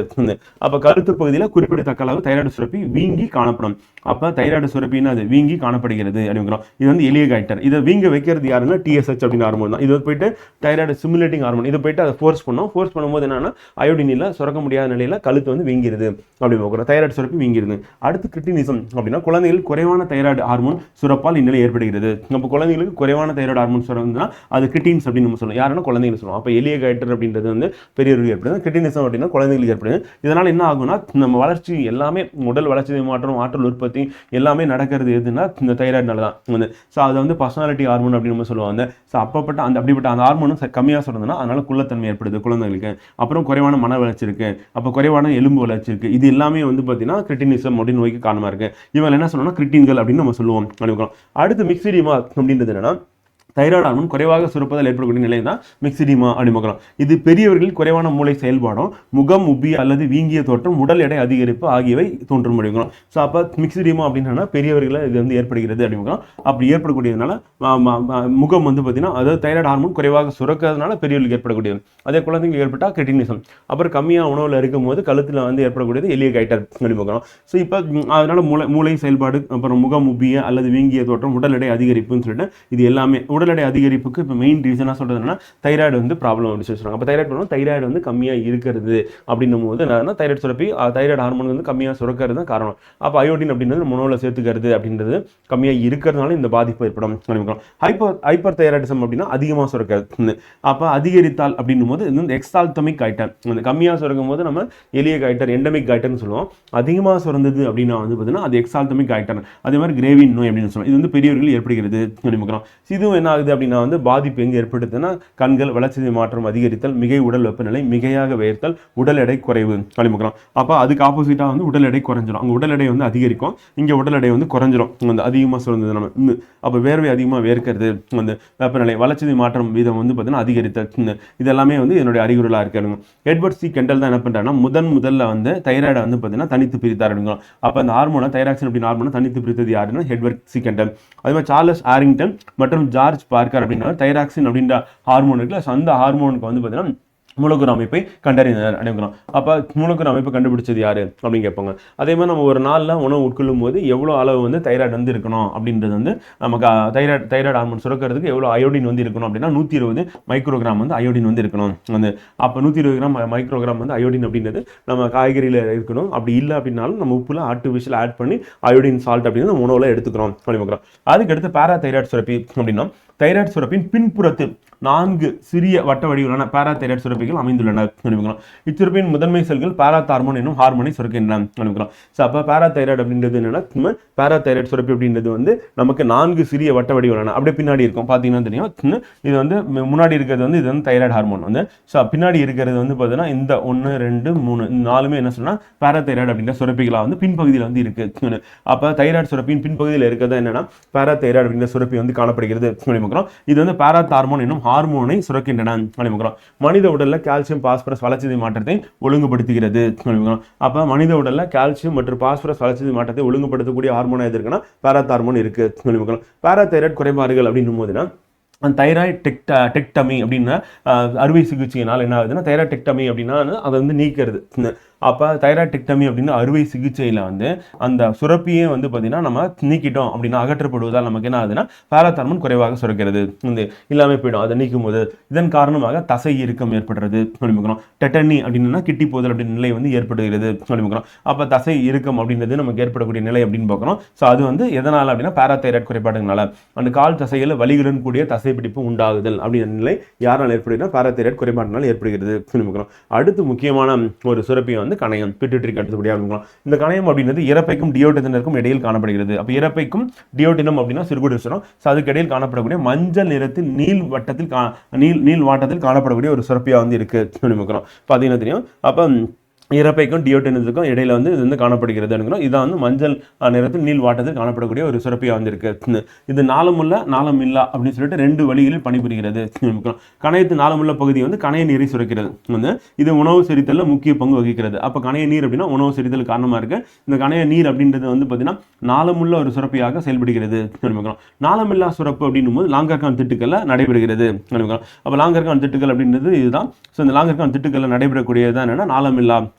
அப்போ கழுத்து பகுதியில் குறிப்பிடத்தக்க அளவு தைராய்டு சுரப்பி வீங்கி காணப்படும். அப்போ தைராய்டு சுரப்பின்னு அது வீங்கி காணப்படுகிறது அப்படிங்கிறோம். இது வந்து எலிகாய்டர். இதை வீங்க வைக்கிறது யாருன்னா TSH அப்படின்னு ஹார்மோன் தான். இது போயிட்டு தைராய்டு ஸ்டிமுலேட்டிங் ஹார்மோன். இதை போயிட்டு அதை ஃபோர்ஸ் பண்ணும்போது என்னன்னா அயோடின் இல்லை சுரக்க முடியாத நிலையில கழுத்து வந்து வீங்கிருது அப்படின்னு பார்க்குறோம். தைராய்டு சுரப்பி வீங்கிருது. அடுத்து கிரிட்டினிசம் அப்படின்னா குழந்தைகள் குறைவான தைராய்டு ஹார்மோன் சுரப்பால் இந்நிலை ஏற்படுகிறது. நம்ம குழந்தைகளுக்கு குறைவான தைராய்டு ஹார்மோன் சுரந்தா அது கிரிட்டின்ஸ் அப்படின்னு நம்ம சொல்லுவோம். யாருன்னா குழந்தைகள் சொல்லுவோம். அப்போ எலிகாய்டர் அப்படின்றது வந்து பெரியவர்களுக்கு ஏற்படுது. கிரிட்டினிசம் அப்படின்னா குழந்தைகளுக்கு ஏற்படுது. இதனால என்ன ஆகும்னா நம்ம வளர்ச்சி எல்லாமே உடல் வளர்ச்சி மாற்றம் ஆற்றல் உற்பத்தி எல்லாமே நடக்கிறது எதுனா இந்த தைராய்டுனால தான் வந்து. ஸோ அதை வந்து பர்சனாலிட்டி ஹார்மோன் அப்படின்னு நம்ம சொல்லுவாங்க. ஸோ அப்படிப்பட்ட அந்த ஹார்மோனும் கம்மியாக சொல்றதுன்னா அதனால குள்ளத்தன்மை ஏற்படுது குழந்தைகளுக்கு. அப்புறம் குறைவான மன வளர்ச்சி இருக்கு, அப்போ குறைவான எலும்பு வளர்ச்சி இருக்கு. இது எல்லாமே வந்து பார்த்தீங்கன்னா கிரிட்டினிசம் அப்படின்னு நோய்க்கு காரணமாக இருக்கு. இவங்க என்ன சொல்லணும்னா கிரிட்டின்கள் அப்படின்னு நம்ம சொல்லுவோம். அடுத்து மிக்சிடிமா அப்படின்றது என்னன்னா தைராய்டு ஹார்மோன் குறைவாக சுரப்பதால் ஏற்படக்கூடிய நிலை தான் மிக்சிடிமா அப்படின்னு பார்க்கலாம். இது பெரியவர்களில் குறைவான மூளை செயல்பாடும், முகம் உப்பி அல்லது வீங்கிய தோற்றம், உடல் எடை அதிகரிப்பு ஆகியவை தோன்றும் முடியும். ஸோ அப்போ மிக்சிடிமா அப்படின்னா பெரியவர்களை இது வந்து ஏற்படுகிறது அப்படின்னு. அப்படி ஏற்படக்கூடியதுனால முகம் வந்து பார்த்தீங்கன்னா அதாவது தைராய்டு ஹார்மோன் குறைவாக சுரக்கிறதுனால பெரியவர்களுக்கு ஏற்படக்கூடியது. அதே குழந்தைங்களுக்கு ஏற்பட்டால் கிரிட்டினிசம். அப்புறம் கம்மியாக உணவில் இருக்கும் போது கழுத்தில் வந்து ஏற்படக்கூடியது எலிகாய்டர் அப்படின்னு பார்க்கலாம். ஸோ இப்போ அதனால மூளை செயல்பாடு, அப்புறம் முகம் உப்பிய அல்லது வீங்கிய தோற்றம், உடல் எடை அதிகரிப்புன்னு சொல்லிட்டு இது எல்லாமே உடல் எடை அதிகரிப்புக்கு இப்போ மெயின் ரீசனாக சொல்றது என்னன்னா தைராய்டு வந்து ப்ராப்ளம் அப்படின்னு சொல்லுவாங்க. அப்போ தைராய்டு வந்து கம்மியாக இருக்கிறது அப்படின்னும் போது என்னன்னா தைராய்டு சுரப்பி தைராய்டு ஹார்மோன் வந்து கம்மியாக சுரக்கிறது தான் காரணம். அப்போ அயோடின் அப்படின்றது உணவில் சேர்த்துக்கிறது அப்படின்றது கம்மியாக இருக்கிறதுனால இந்த பாதிப்பு ஏற்படும். ஹைப்பர் தைராய்டிசம் அப்படின்னா அதிகமாக சுரக்கிறது. அப்போ அதிகரித்தால் அப்படின்னும் போது இது வந்து எக்ஸால்தமிக் காய்டர். கம்மியாக சுரக்கும் போது நம்ம எளிய காய்டர் எண்டமிக் காய்டர்னு சொல்லுவோம். அதிகமாக சுரந்தது அப்படின்னா வந்து பார்த்தீங்கன்னா அது எக்ஸால்தமிக் காய்டர். அதே மாதிரி கிரேவின் நோய் அப்படின்னு சொல்லுவோம். இது வந்து பெரியவர்கள் ஏற்படுகிறது. இதுவும் என்ன ஆகுது அப்படின்னா வந்து பாதிப்பு எங்கே ஏற்படுத்துன்னா கண்கள், வளர்ச்சிதை மாற்றம் அதிகரித்தல், மிகை உடல் வெப்பநிலை, மிகையாக வேர்த்தல், உடல் எடை குறைவு அப்படின்னு பார்க்கலாம். அப்போ அதுக்கு ஆப்போசிட்டாக வந்து உடல் எடை குறைஞ்சிடும். அங்கே உடல் எடை வந்து அதிகரிக்கும், இங்கே உடல் எடை வந்து குறைஞ்சிரும். வந்து அதிகமாக சொல்லுறது நம்ம அப்போ வேர்வை அதிகமாக வேர்க்கிறது, வந்து வெப்பநிலை, வளர்ச்சிதை மாற்றம் வீதம் வந்து பார்த்தீங்கன்னா அதிகரித்தல், இதெல்லாமே வந்து என்னுடைய அறிகுறிகளாக இருக்காருங்க. எட்வர்ட் சி கெண்டல் தான் என்ன பண்ணுறாருன்னா முதல்ல வந்து தைராய்டை வந்து பார்த்தீங்கன்னா தனித்து பிரித்தார் அப்படிங்கிறோம். அப்போ அந்த ஹார்மோனை தைராக்சின் அப்படின்னு ஹார்மோனை தனித்து பிரித்தது யாருன்னா எட்வர்ட் சி கெண்டல். அதே மாதிரி சார்லஸ் ஆரிங்டன் மற்றும் ஜார்ஜ் பார்க்கர் அப்படின்னா தைராக்சின் அப்படின்ற ஹார்மோன் இருக்குல்ல, அந்த ஹார்மோனுக்கு வந்து பார்த்தீங்கன்னா மூலக்கூறு அமைப்பை கண்டறிந்தனர் அப்படிங்கிறோம். அப்போ மூலக்கூறு அமைப்பை கண்டுபிடிச்சது யாரு அப்படின்னு கேட்பாங்க. அதே மாதிரி நம்ம ஒரு நாளில் உணவு உட்கொள்ளும் போது எவ்வளோ அளவு வந்து தைராய்டு வந்து இருக்கணும் அப்படின்றது வந்து நமக்கு தைராய்டு ஹார்மோன் சுரக்கிறதுக்கு எவ்வளோ அயோடின் வந்து இருக்கணும் அப்படின்னா 120 மைக்ரோகிராம் வந்து அயோடின் வந்து இருக்கணும். வந்து அப்போ 120 கிராம் மைக்ரோகிராம் வந்து அயோடின் அப்படின்றது நம்ம காய்கறியில் இருக்கணும். அப்படி இல்லை அப்படின்னாலும் நம்ம உப்புல ஆர்டிஃபிஷியல் ஆட் பண்ணி அயோடின் சால்ட் அப்படின்னு நம்ம உணவில் எடுத்துக்கிறோம் அப்படின்னு. அதுக்கடுத்து பாராதைராய்டு சுரப்பி அப்படின்னா தைராய்டு சுரப்பின் பின்புறத்தில் 4 சிறிய வட்ட வடிவிலான பாராதைராய்டு சுரப்பிகள் அமைந்துள்ளன. இச்சுரப்பின் முதன்மை செல்கள் பாராதார்மோன் என்னும் ஹார்மோனை சுரக்கின்றன. ஸோ அப்போ பாராதைராய்டு அப்படின்றது என்னன்னா பாராதைராய்டு சுரப்பி அப்படின்றது வந்து நமக்கு 4 சிறிய வட்ட வடிவிலான அப்படியே பின்னாடி இருக்கும் பார்த்தீங்கன்னா தெரியும். இது வந்து முன்னாடி இருக்கிறது வந்து இது வந்து தைராய்டு ஹார்மோன் வந்து. ஸோ பின்னாடி இருக்கிறது வந்து பார்த்தீங்கன்னா இந்த 1 2 3 4மே என்ன சொன்னால் பாராதைராய்டு அப்படின்ற சுரப்பிகளாக வந்து பின்பகுதியில் வந்து இருக்கு. அப்போ தைராய்டு சுரப்பின் பின்பகுதியில் இருக்கிறது என்னன்னா பாராதைராய்டு அப்படின்ற சுரப்பி வந்து காணப்படுகிறது. இது வந்து பாராதார்மோன் என்னும் ஹார்மோனை சுரக்கின்றன. மனித உடல்ல கால்சியம், பாஸ்பரஸ் வளர்ச்சிதை மாற்றத்தை ஒழுங்குபடுத்துகிறது. அப்ப மனித உடல்ல கால்சியம் மற்றும் பாஸ்பரஸ் வளர்ச்சிதை மாற்றத்தை ஒழுங்குபடுத்தக்கூடிய ஹார்மோனா எது இருக்குன்னா பாராதார்மோன் இருக்கு. பாராதைராய்டு குறைபாடுகள் அப்படின்னும் போதுன்னா தைராய்டு டெக்டமி அப்படின்னா அறுவை சிகிச்சையினால் என்ன ஆகுதுன்னா தைராய்டு டெக்டமி அப்படின்னா அதை வந்து நீக்கிறது. அப்போ தைராய்டெக்டமி அப்படின்னு அறுவை சிகிச்சையில் வந்து அந்த சுரப்பியே வந்து பார்த்தீங்கன்னா நம்ம நீக்கிட்டோம் அப்படின்னா அகற்றப்படுவதால் நமக்கு என்ன ஆகுதுன்னா பாராதார்மோன் குறைவாக சுரக்கிறது வந்து இல்லாமல் போயிடும். அதை நீக்கும் போது இதன் காரணமாக தசை இறுக்கம் ஏற்படுறது அப்படிங்கிறோம். டெட்டனி அப்படின்னா கிட்டி போதல் அப்படின்னு நிலை வந்து ஏற்படுகிறது அப்படிங்கிறோம். அப்போ தசை இறுக்கம் அப்படின்றது நமக்கு ஏற்படக்கூடிய நிலை அப்படின்னு பார்க்குறோம். ஸோ அது வந்து எதனால் அப்படின்னா பாராதைராய்டு குறைபாடுனால அந்த கால் தசையில் வலிகளுடன் கூடிய தசை பிடிப்பு உண்டாகுதல் அப்படின்ற நிலை யாரால் ஏற்படுதுன்னா பாராதைராய்டு குறைபாடுனால் ஏற்படுகிறது அப்படிங்கிறோம். அடுத்து முக்கியமான ஒரு சுரப்பி வந்து கணையம், பிட்யூட்டரிக்கு அடுத்தபடியாக இருக்கலாம். இந்த கணையம் அப்படின்றது இறப்பைக்கும் டியோட்டினருக்கும் இடையில் காணப்படுகிறது. அப்போ இறப்பைக்கும் டியோட்டினம் அப்படின்னா சிறுகுடிசனம். அதுக்கு இடையில் காணப்படக்கூடிய மஞ்சள் நிறத்தில் நீள் வாட்டத்தில் காணப்படக்கூடிய ஒரு சுரப்பியாக வந்து இருக்கு பார்த்தீங்கன்னா தெரியும். அப்போ இறப்பைக்கும் டியோட்டினத்துக்கும் இடையில வந்து இது வந்து காணப்படுகிறது. இதான் வந்து மஞ்சள் நிறத்தில் நீள் வாட்டத்தில் காணப்படக்கூடிய ஒரு சுரப்பியாக வந்து இருக்கு. இது நாளமுள்ள நாளமில்லா அப்படின்னு சொல்லிட்டு 2 வழிகளில் பணிபுரிகிறது. கணையத்து நாளமுள்ள பகுதி வந்து கணைய நீரை சுரக்கிறது. வந்து இது உணவு செரித்தல்ல முக்கிய பங்கு வகிக்கிறது. அப்போ கணைய நீர் அப்படின்னா உணவு செரித்தல் காரணமாக இருக்கு. இந்த கணைய நீர் அப்படின்றது வந்து பார்த்தீங்கன்னா நாளமுள்ள ஒரு சுரப்பியாக செயல்படுகிறது. நாளமில்லா சுரப்பு அப்படின்னும் போது லாங்கர்கான் திட்டுக்கள்ல நடைபெறுகிறது. அப்போ லாங்கர்கான் திட்டுக்கள் அப்படின்றது இதுதான். ஸோ இந்த லாங்கர்கான் திட்டுக்கள்ல நடைபெறக்கூடியதான் என்னன்னா நாளமில்லா அப்படி.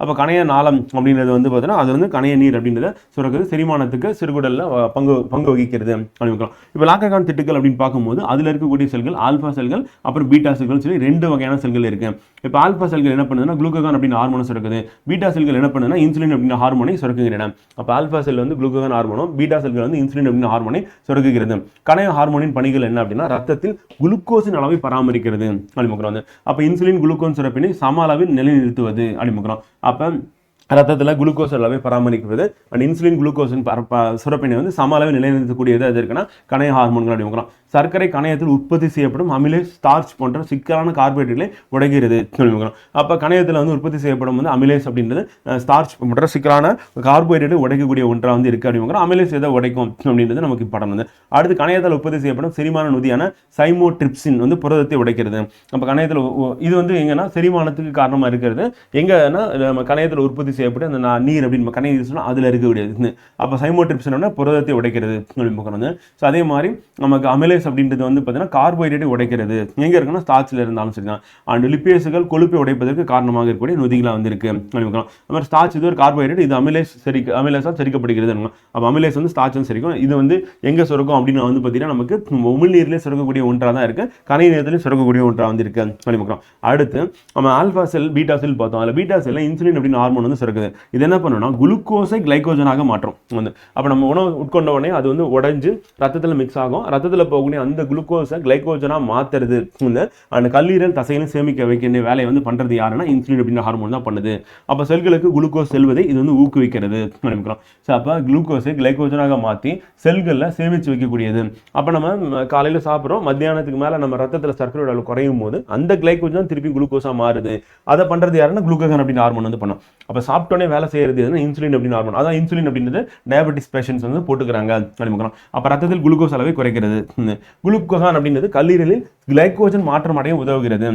அப்போ கணைய நாளம் அப்படின்றது வந்து பார்த்தீங்கன்னா அது வந்து கணைய நீர் அப்படின்றத சுரக்கிறது, செரிமானத்துக்கு சிறுகுடல்ல பங்கு வகிக்கிறது அப்படி. இப்போ லாங்கர்கான் திட்டுக்கள் அப்படின்னு பார்க்கும்போது அதில் இருக்கக்கூடிய செல்கள் ஆல்பா செல்கள் அப்புறம் பீட்டா செல்கள் சொல்லி 2 வகையான செல்கள் இருக்கு. இப்போ ஆல்பா செல்கள் என்ன பண்ணுதுன்னா குளுக்கோகான் அப்படின்னு ஹார்மோனை சுரக்குது. பீட்டா செல்கள் என்ன பண்ணுதுன்னா இன்சுலின் அப்படின்ற ஹார்மோனை சுரக்குகின்றன. அப்போ ஆல்பா செல் வந்து குளுக்கோகான் ஹார்மோனும் பீட்டா செல்கள் வந்து இன்சுலின் அப்படின்ற ஹார்மோனை சுரக்குகிறது. கணைய ஹார்மோனின் பணிகள் என்ன அப்படின்னா ரத்தத்தில் குளுக்கோஸின் அளவை பராமரிக்கிறது அப்படி. அப்போ இன்சுலின் குளுக்கோன் சுரப்பினை சம அளவில் நிலைநிறுத்துவது அப்படிங்கிறோம். அப்போ ரத்தத்தில் குளுக்கோஸ் அளவை பராமரிக்கிறது அண்ட் இன்சுலின் குளுக்கோஸின் சுரப்பினை வந்து சம அளவில் நிலைநிறுத்தக்கூடியது அது இருக்குன்னா கணைய ஹார்மோன்கள் அப்படிங்கிறோம். சர்க்கரை கணையத்தில் உற்பத்தி செய்யப்படும் அமிலேஸ், ஸ்டார்ச் போன்ற சிக்கலான கார்போஹைட்ரேட்களை உடைக்கிறது அப்படிங்கிறோம். அப்போ கணையத்தில் வந்து உற்பத்தி செய்யப்படும் வந்து அமிலேஸ் அப்படின்றது ஸ்டார்ச் போன்ற சிக்கலான கார்போஹைட்ரேட்டை உடைக்கக்கூடிய ஒன்றாக வந்து இருக்கு அப்படிங்கிறோம். அமிலேஸ் எதை உடைக்கும் அப்படின்றது நமக்கு படம் வந்து. அடுத்து கணையத்தில் உற்பத்தி செய்யப்படும் செரிமான நொதியான சைமோட்ரிப்சின் வந்து புரதத்தை உடைக்கிறது. அப்போ கணையத்தில் இது வந்து எங்கன்னா செரிமானத்துக்கு காரணமாக இருக்கிறது. எங்கன்னா நம்ம கணையத்தில் உற்பத்தி செய்யப்பட்டு அந்த நீர் அப்படின்னு கணைய நீர் சொன்னால் அதில் இருக்கக்கூடியது. அப்போ சைமோட்ரிப்சின் புரதத்தை உடைக்கிறது அப்படின்னு. ஸோ அதே மாதிரி நமக்கு அமிலேஸ் அப்படின்றது வந்து பார்த்தீங்கன்னா கார்போஹைட்ரேட்டை உடைக்கிறது. எங்கே இருக்குன்னா ஸ்டார்ச்சில் இருந்தாலும் சரி தான். அண்ட் லிப்பேஸுகள் கொழுப்பை உடைப்பதற்கு காரணமாக இருக்கக்கூடிய நொதிகளாக வந்து இருக்கு அப்படின்னு. அது மாதிரி ஸ்டார்ச் இது ஒரு கார்போஹைட்ரேட், இது அமிலேஸால் செரிக்கப்படுகிறது. அப்போ அமிலேஸ் வந்து ஸ்டார்ச் வந்து செரிக்கும். இது வந்து எங்கே சுரக்கும் அப்படின்னு வந்து பார்த்தீங்கன்னா நமக்கு உமிழ்நீர்லேயே சுரக்கக்கூடிய ஒன்றாக தான் இருக்கு, கணைய நீர்லேயும் சுரக்கக்கூடிய ஒன்றாக வந்து இருக்கு அப்படின்னு. அடுத்து நம்ம ஆல்பா செல் பீட்டா செல் பார்த்தோம். அதில் பீட்டா செல்ல இன்சுலின் அப்படின்னு ஹார்மோன் வந்து சுரக்குது. இது என்ன பண்ணுன்னா குளுக்கோஸை கிளைகோஜனாக மாற்றும். அப்போ நம்ம உணவு உட்கொண்ட உடனே அது வந்து உடைஞ்சு ரத்தத்தில் மிக்ஸ் ஆகும். ரத்தத்தில் போகக்கூடிய அந்த குளுக்கோஸை கிளைகோஜனாக மாற்றுறது அந்த கல்லீரல் தசையிலும் சேமிக்க வைக்கிற வேலையை வந்து பண்ணுறது யாருன்னா இன்சுலின் அப்படின்ற ஹார்மோன் தான் பண்ணுது. அப்போ செல்களுக்கு குளுக்கோஸ் செல்வதை இது வந்து ஊக்குவிக்கிறது நினைக்கிறோம். ஸோ அப்போ குளுக்கோஸை கிளைகோஜனாக மாற்றி செல்களில் சேமித்து வைக்கக்கூடியது. அப்போ நம்ம காலையில் சாப்பிட்றோம், மத்தியானத்துக்கு மேலே நம்ம ரத்தத்தில் சர்க்கரையோட அளவு குறையும் போது அந்த கிளைகோஜன் திருப்பி குளுக்கோஸாக மாறுது. அதை பண்ணுறது யாருன்னா குளுக்கோகன் அப்படின்னு ஹார்மோன் வந்து பண்ணும். அப்போ சாப்பிட்டோன்னே வேலை செய்யறது எதுனா இன்சுலின் அப்படின்னு ஹார்மோன். அதான் இன்சுலின் அப்படின்றது டயபெட்டிஸ் பேஷண்ட்ஸ் வந்து போட்டுக்கிறாங்க அப்படிங்கிறோம். அப்போ ரத்தத்தில் குளுக்கோஸ் அளவை குறைக்கிறது. குளுக்கோகான் அப்படின்றது கல்லீரலில் கிளைகோஜன் மாற்றம் அடைய உதவுகிறது.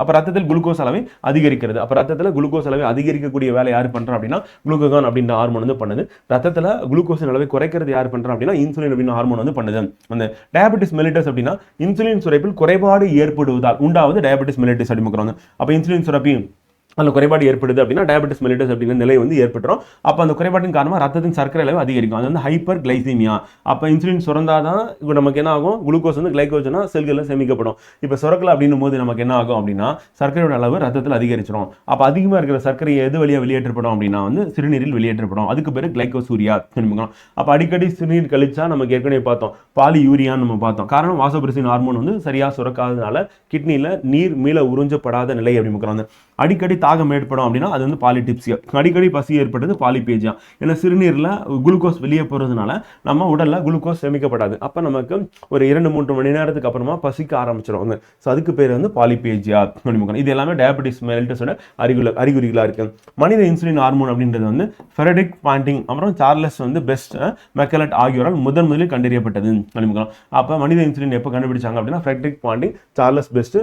அப்போ ரத்தத்தில் குளுக்கோஸ் அளவை அதிகரிக்கிறது. அப்போ ரத்தத்தில் குளுக்கோஸ் அளவை அதிகரிக்கக்கூடிய வேலை யார் பண்ணுறோம் அப்படின்னா குளுக்கோகான் அப்படின்ற ஹார்மோன் வந்து பண்ணுது. ரத்தத்தில் குளுக்கோஸின் அளவை குறைக்கிறது யார் பண்ணுறோம் அப்படின்னா இன்சுலின் அப்படின்னு ஹார்மோன் வந்து பண்ணுது. அந்த டயபெட்டிஸ் மெலிட்டஸ் அப்படின்னா இன்சுலின் சுரப்பில் குறைபாடு ஏற்படுவதால் உண்டாவது டயபெட்டிஸ் மெலிட்டஸ் அப்படிங்கிறாங்க. அப்போ இன்சுலின் சுரப்பி அந்த குறைபாடு ஏற்படுது அப்படின்னா டயபெட்டிஸ் மெலிட்டஸ் அப்படிங்கிற நிலை வந்து ஏற்பட்டுரும். அப்போ அந்த குறைபாட்டின் காரணமாக ரத்தத்தின் சர்க்கரை அளவு அதிகரிக்கும். அது வந்து ஹைப்பர் கிளைசீமியா. அப்போ இன்சுலின் சுரந்தாதான் இப்போ நமக்கு என்ன ஆகும், குளுக்கோஸ் வந்து கிளைகோஜனா செல்களில் சேமிக்கப்படும். இப்போ சுரக்கல அப்படின்னும் போது நமக்கு என்ன ஆகும் அப்படின்னா சர்க்கரையோட அளவு ரத்தத்தில் அதிகரிச்சிடும். அப்போ அதிகமாக இருக்கிற சர்க்கரை எது வழியாக வெளியேற்றப்படும் அப்படின்னா வந்து சிறுநீரில் வெளியேற்றப்படும். அதுக்கு பேர் கிளைகோசூரியா என்போம். அப்போ அடிக்கடி சிறுநீர் கழிச்சா நமக்கு ஏற்கனவே பார்த்தோம் பாலி யூரியான்னு நம்ம பார்த்தோம். காரணம் வாசோபிரசின் ஹார்மோன் வந்து சரியாக சுரக்காததுனால கிட்னியில் நீர் மீள உறிஞ்சப்படாத நிலை அப்படின்னு அடிக்கடி தாகம் ஏற்படும் அப்படின்னா அது வந்து பாலிடிப்சியா. அடிக்கடி பசி ஏற்படுறது பாலிபேஜியா. ஏன்னா சிறுநீரில் குளுக்கோஸ் வெளியே போகிறதுனால நம்ம உடலில் குளுக்கோஸ் சேமிக்கப்படாது. அப்போ நமக்கு ஒரு 2-3 மணி நேரத்துக்கு அப்புறமா பசிக்க ஆரம்பிச்சிடும். ஸோ அதுக்கு பேர் வந்து பாலிபேஜியா. இது எல்லாமே டயபெட்டிஸ் மெலிட்டஸோட அறிகுறிகளாக இருக்கு. மனித இன்சுலின் ஹார்மோன் அப்படின்றது வந்து ஃபெரடிக் பாண்டிங் அப்புறம் சார்லஸ் வந்து பெஸ்ட் மெக்கலட் ஆகியோரால் முதலில் கண்டறியப்பட்டது. அப்போ மனித இன்சுலின் எப்போ கண்டுபிடிச்சாங்க அப்படின்னா ஃபெரடிக் பாண்டிங், சார்லஸ் பெஸ்ட்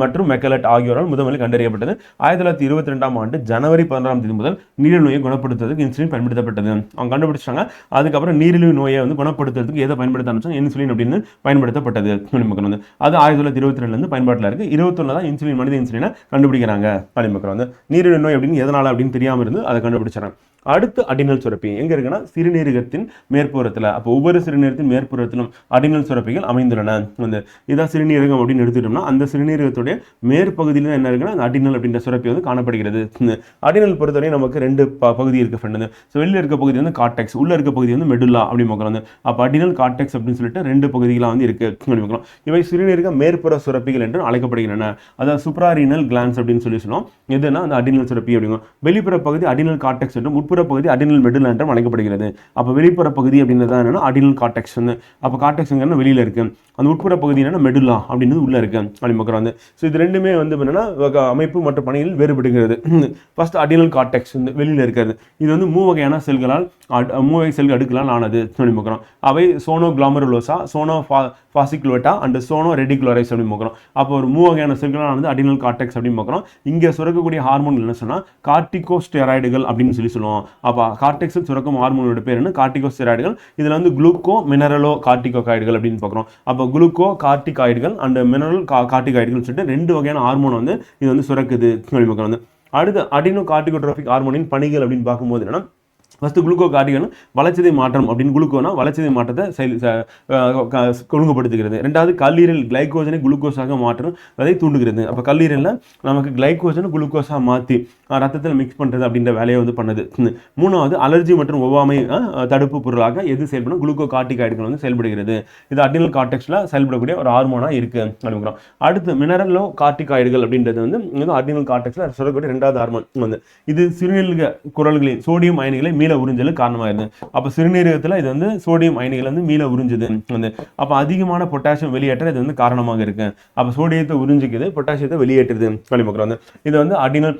மற்றும் மெக்கலட் ஆகியோரால் முதலில் கண்டறியப்பட்டது. 1922ஆம் ஆண்டு ஜனவரி 16ஆம் தேதி முதல் நீரிழிவு நோயை குணப்படுத்துவதற்கு இன்சுலின் பயன்படுத்தப்பட்டது. அவங்க கண்டுபிடிச்சாங்க. அதுக்கப்புறம் நீரிழிவு நோயை வந்து குணப்படுத்துறதுக்கு எதை பயன்படுத்த ஆரம்பிச்சாங்க, இன்சுலின் அப்படின்னு பயன்படுத்தப்பட்டது. அது 1922 பயன்பாட்டில் இருக்கு. 21 தான் இன்சுலின் மனித இன்சுலினை கண்டுபிடிக்கிறாங்க. நீரிழிவு நோய் அப்படின்னு எதனால அப்படின்னு தெரியாமல் இருந்து அதை கண்டுபிடிச்சாங்க. அடுத்து அடினல் சுரப்பி எங்க இருக்குன்னா சிறுநீரகத்தின் மேற்புறத்தில். அப்போ ஒவ்வொரு சிறுநீரகத்தின் மேற்புறத்திலும் அடினல் சுரப்பிகள் அமைந்துள்ளன. இதான் சிறுநீரகம் அப்படின்னு எடுத்துட்டோம்னா அந்த சிறுநீரகத்துடைய மேற்பகுதியில் என்ன இருக்குன்னா அந்த அடினல் அப்படின்ற சுரப்பி வந்து காணப்படுகிறது. அடினல் பொறுத்தவரை நமக்கு 2 பகுதி இருக்கு ஃப்ரெண்டு. ஸோ வெளியில் இருக்க பகுதி வந்து கார்டெக்ஸ், உள்ள இருக்க பகுதி வந்து மெடுல்லா அப்படி பார்க்குறோம். அப்போ அடினல் கார்டெக்ஸ் அப்படின்னு சொல்லிட்டு 2 பகுதிகளாக வந்து இருக்கு பார்க்குறோம். இவை சிறுநீரக மேற்புற சுரப்பிகள் என்று அழைக்கப்படுகின்றன. அதாவது சுப்ராரீனல் கிளான்ஸ் அப்படின்னு சொல்லுவோம். எதுனா அந்த அடினல் சுரப்பி அப்படிங்கும். வெளிப்புற பகுதி அடினல் கார்டெக்ஸ் என்றும் உட்புற பகுதி அடினல் மெடுல்லா என்றும் அழைக்கப்படுகிறது. அப்போ வெளிப்புற பகுதி அப்படின்றது என்னன்னா அடினல் கார்டெக்ஸ். அப்போ கார்டெக்ஸ் வெளியில இருக்கு. அந்த உட்புற பகுதி என்னன்னா மெடுல்லா அப்படின்னு உள்ள இருக்கு அப்படி பார்க்குறோம். ஸோ இது ரெண்டுமே வந்து என்னன்னா அமைப்பு மற்றும் பணியில் வேறுபடுகிறது. ஃபர்ஸ்ட் அடினல் கார்டெக்ஸ் வெளியில இருக்கிறது. இது வந்து 3 வகையான செல்களால் 3 வகை செல்கள் அடுக்களால் ஆனது அப்படி பார்க்குறோம். அவை சோனோ கிளாமருலோசா, சோனோ ஃபாசிகுலேட்டா அண்ட் சோனோ ரெடிகுலரைஸ் அப்படின்னு பார்க்குறோம். அப்போ ஒரு 3 வகையான செல்களால் ஆனது அடினல் கார்டெக்ஸ் அப்படின்னு பார்க்குறோம். இங்கே சுரக்கக்கூடிய ஹார்மோன் என்ன சொன்னா கார்டிகோஸ்டெராய்டுகள் அப்படின்னு சொல்லுவோம். அப்போ கார்டெக்ஸில் சுரக்கும் ஹார்மோனோட பேர் என்ன, கார்டிகோஸ்டெராய்டுகள். இதில் வந்து குளுக்கோ மினரலோ கார்டிகோகாய்டுகள் அப்படின்னு பார்க்குறோம். அப்போ குளுக்கோ கார்டிகாய்டுகள் அண்ட் மினரல் கார்டிகாய்டுகள் சொல்லிட்டு 2 வகையான ஹார்மோன் வந்து இது வந்து சுரக்குது அப்படின்னு பார்க்குறோம். அடுத்து அடினோ கார்டிகோட்ரோபிக் ஹார்மோனின் பணிகள் அப்படின்னு பார்க்கும்போது என்னன்னா ஃபஸ்ட்டு குளுக்கோ கார்டிகன் வளர்ச்சிதை மாற்றம் அப்படின்னு குளுக்கோனா வளர்ச்சிதை மாற்றத்தை ஒழுங்குபடுத்துகிறது. ரெண்டாவது கல்லீரல் கிளைகோஜனை குளுக்கோஸாக மாற்றுவதை தூண்டுகிறது. அப்போ கல்லீரலில் நமக்கு கிளைகோஜனை குளுக்கோஸாக மாற்றி ரத்தத்தில் மிக்ஸ் பண்ணுறது அப்படின்ற வேலையை வந்து பண்ணுது. 3வது அலர்ஜி மற்றும் ஒவ்வாமை தடுப்பு பொருளாக எது செயல்படும், குளுக்கோ கார்டிகாய்டுகள் வந்து செயல்படுகிறது. இது அடினல் கார்டெக்ஸில் செயல்படக்கூடிய ஒரு ஹார்மோனாக இருக்கு அப்படிங்கிறோம். அடுத்து மினரலோ கார்டிகாய்டுகள் அப்படின்றது வந்து அடினல் கார்டெக்ஸில் சொல்லக்கூடிய 2வது ஹார்மோன் வந்து இது சிறுநீரக குரல்களில் சோடியம் அயனிகளை மீள உறிஞ்சலுக்கு காரணமாக இருந்தது. அப்போ சிறுநீரகத்தில் இது வந்து சோடியம் அயனிகள் வந்து மீள உறிஞ்சுது வந்து. அப்போ அதிகமான பொட்டாசியம் வெளியேற்ற இது வந்து காரணமாக இருக்கு. அப்போ சோடியத்தை உறிஞ்சிக்குது, பொட்டாசியத்தை வெளியேற்றுது கழிமுறை. இது வந்து அடினல்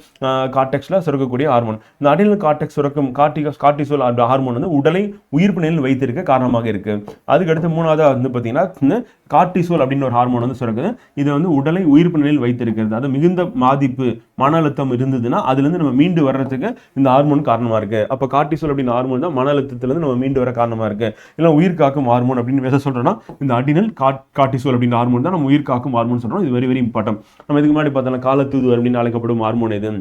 கார்டெக்ஸில் சுரக்கக்கூடிய ஹார்மோன். இந்த அடினல் கார்டெக்ஸ் சுரக்கும் கார்டிசோல் ஹார்மோன் வந்து உடலை உயிர்ப்பு நிலையில் வைத்திருக்க காரணமாக இருக்கு. அதுக்கடுத்து 3வது வந்து பார்த்தீங்கன்னா கார்டிசோல் அப்படின்னு ஒரு ஹார்மோன் வந்து சுரக்குது. இது வந்து உடலை உயிர்ப்பு நிலையில் வைத்திருக்கிறது. அது மிகுந்த பாதிப்பு மன அழுத்தம் இருந்ததுன்னா அதுலேருந்து நம்ம மீண்டு வர்றதுக்கு இந்த ஹார்மோன் காரணமாக இருக்கு. அப்போ கார்டிசோல் அப்படின்னு ஹார்மோன் தான் மன அழுத்தத்திலிருந்து நம்ம மீண்டு வர காரணமாக இருக்கு. இல்லை உயிர் காக்கும் ஹார்மோன் அப்படின்னு எதை சொல்றோம்னா இந்த அடினல் கார்டிசோல் அப்படின்னு ஹார்மோன் தான் நம்ம உயிர் காக்கும் ஹார்மோன் சொல்றோம். இது வெரி வெரி இம்பார்ட்டன்ட். நம்ம இதுக்கு முன்னாடி பார்த்தோம்னா காலத்தூது அப்படின்னு அழைக்கப்படும் ஹார்மோன் இது.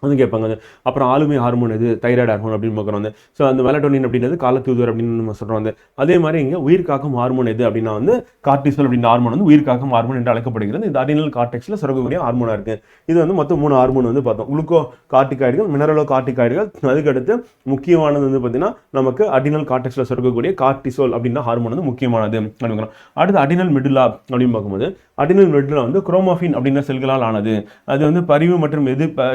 வந்து கேட்பாங்க. அப்புறம் ஆளுமை ஹார்மோன் எது, தைராய்டு ஹார்மோன் அப்படின்னு பார்க்குறோம். ஸோ அந்த மெலட்டோனின் அப்படின்றது காலத்தூதுவர் அப்படின்னு நம்ம சொல்கிறோம். அதே மாதிரி இங்கே உயிர் காக்கும் ஹார்மோன் எது அப்படின்னா வந்து கார்டிசோல் அப்படின்ற ஹார்மோன் வந்து உயிர் காக்கும் ஹார்மோன் என்று அழைக்கப்படுகிறது. இந்த அடினல் கார்டெக்ஸில் சுரக்கக்கூடிய ஹார்மோனாக இருக்குது. இது வந்து மொத்தம் 3 ஹார்மோன் வந்து பார்த்தோம். குளுக்கோ கார்டிகாய்டுகள், மினரலோ கார்டிகாய்டுகள், அதுக்கடுத்து முக்கியமானது வந்து பார்த்தீங்கன்னா நமக்கு அடினல் கார்டெக்ஸில் சுரக்கக்கூடிய கார்டிசோல் அப்படின்ற ஹார்மோன் வந்து முக்கியமானது அப்படின்னு. அடுத்து அடினல் மெடுலா அப்படின்னு பார்க்கும்போது அடினல் மெடுலா வந்து குரோமோஃபின் அப்படின்ற செல்களால் ஆனது. அது வந்து பரிவு மற்றும்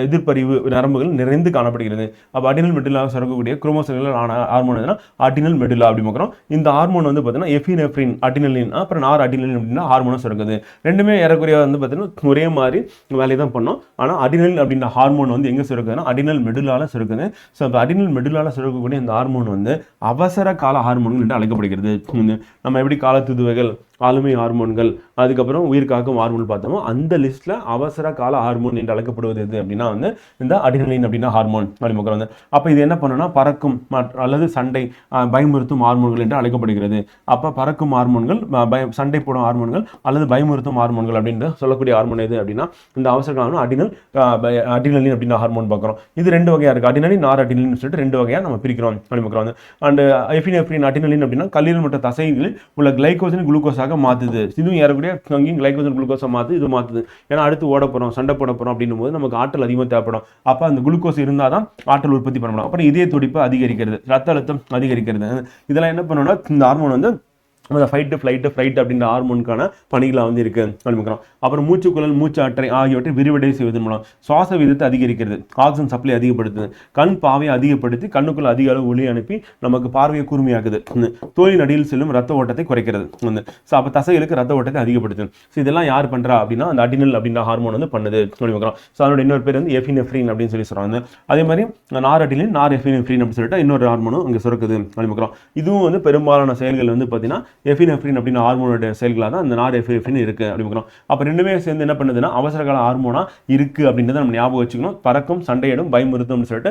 எதிர்பரிவு நரம்புகள் நிறைந்து காணப்படுகிறது. அப்போ அடினல் மெடுலாக சுரக்கக்கூடிய குரோமோசோம்கள் ஆன ஹார்மோன் எதுனா அடினல் மெடுலா அப்படி பார்க்குறோம். இந்த ஹார்மோன் வந்து பார்த்தீங்கன்னா எஃபினெஃப்ரின் அடினலின், அப்புறம் நார் அடினலின் அப்படின்னா ஹார்மோனும் சுரக்குது. ரெண்டுமே ஏறக்குறைய வந்து பார்த்தீங்கன்னா ஒரே மாதிரி வேலையை தான் பண்ணோம். ஆனால் அடினல் அப்படின்ற ஹார்மோன் வந்து எங்கே சுரக்குதுன்னா அடினல் மெடுலால சுரக்குது. ஸோ அந்த அடினல் மெடுலால சுரக்கக்கூடிய இந்த ஹார்மோன் வந்து அவசர கால ஹார்மோன்கள் என்று அழைக்கப்படுகிறது. நம்ம எப்படி காலத்துதுவைகள், ஆளுமை ஹார்மோன்கள், அதுக்கப்புறம் உயிர் காக்கும் ஹார்மோன் பார்த்தோமோ அந்த லிஸ்ட்ல அவசர கால ஹார்மோன் என்று அழைக்கப்படுவது எது அப்படின்னா வந்து இந்த அடினலின் அப்படின்னா ஹார்மோன் அப்படி வந்து. அப்போ இது என்ன பண்ணுன்னா பறக்கும் அல்லது சண்டை பயமுறுத்தும் ஹார்மோன்கள் என்று அழைக்கப்படுகிறது. அப்போ பறக்கும் ஹார்மோன்கள், சண்டை போடும் ஹார்மோன்கள் அல்லது பயமுறுத்தும் ஹார்மோன்கள் அப்படின்னு சொல்லக்கூடிய ஹார்மோன் எது அப்படின்னா இந்த அவசர காலம் அடினலின் அப்படின்னா ஹார்மோன் பார்க்குறோம். இது 2 வகையாக இருக்குது. அடினலின், நார் அடினலின் சொல்லிட்டு 2 வகையாக நம்ம பிரிக்கிறோம் அப்படி பார்க்குறோம். அண்ட் எஃபினெஃப்ரின் அடினலின் அப்படின்னா கல்லீரல் மற்றும் தசைகளில் உள்ள கிளைகோஜன் குளுக்கோஸாக மாற்றுது. இதுவும் ஏறக்கூடிய அங்கேயும் கிளைகோஜன் குளுக்கோஸை மாற்று, இது மாற்றுது. ஏன்னா அடுத்து ஓட போகிறோம், சண்டை போட போகிறோம் அப்படின்னும் போது நமக்கு ஆற்றல் அதிகமாக தேவைப்படும். அப்போ அந்த குளுக்கோஸ் இருந்தால் தான் ஆற்றல் உற்பத்தி பண்ண முடியும். அப்புறம் இதய துடிப்பு அதிகரிக்கிறது, ரத்த அழுத்தம் அதிகரிக்கிறது. இதெல்லாம் என்ன பண்ணணும்னா இந்த ஹார்மோன் வந்து ஃபைட்டு ஃப்ளைட் அப்படின்ற ஹார்மோனுக்கான பணிகளாக வந்து இருக்குது அப்படிங்கிறோம். அப்புறம் மூச்சுக்குழல், மூச்சாற்றை ஆகியவற்றை விரிவடை செய்வதன் மூலம் சுவாச வீதத்தை அதிகரிக்கிறது, ஆக்சிஜன் சப்ளை அதிகப்படுத்துது, கண் பாவையை அதிகப்படுத்தி கண்ணுக்குள்ள அதிக அளவு ஒளி அனுப்பி நமக்கு பார்வையை கூர்மையாக்குது, தோலின் அடியில் செல்லும் ரத்த ஓட்டத்தை குறைக்கிறது. ஸோ அப்போ தசைகளுக்கு ரத்த ஓட்டத்தை அதிகப்படுத்துது. ஸோ இதெல்லாம் யார் பண்ணுறா அப்படின்னா அந்த அடினல் அப்படின்ற ஹார்மோன் வந்து பண்ணுது அப்படிங்கிறோம். ஸோ அதோட இன்னொரு பேர் வந்து எஃபினெஃப்ரின் அப்படின்னு சொல்லி சொல்கிறாங்க. அதே மாதிரி நார் அடினலின், நார் எஃபினெஃப்ரின் அப்படின்னு சொல்லிட்டு இன்னொரு ஹார்மோனும் அங்கே சுரக்குது அப்படிங்கிறோம். இதுவும் வந்து பெரும்பாலான செயல்கள் வந்து பார்த்தீங்கன்னா எஃபினெஃப்ரின் அப்படின்னு ஹார்மோனோட செயல்களாக தான் இந்த நார் எஃபினெஃப்ரின் இருக்குது அப்படிங்கிறோம். அப்போ ரெண்டுமே சேர்ந்து என்ன பண்ணுதுன்னா அவசர கால ஹார்மோனாக இருக்குது அப்படின்றத நம்ம ஞாபகம் வச்சுக்கணும். பறக்கும், சண்டையிடும், பயமுறுத்தும்னு சொல்லிட்டு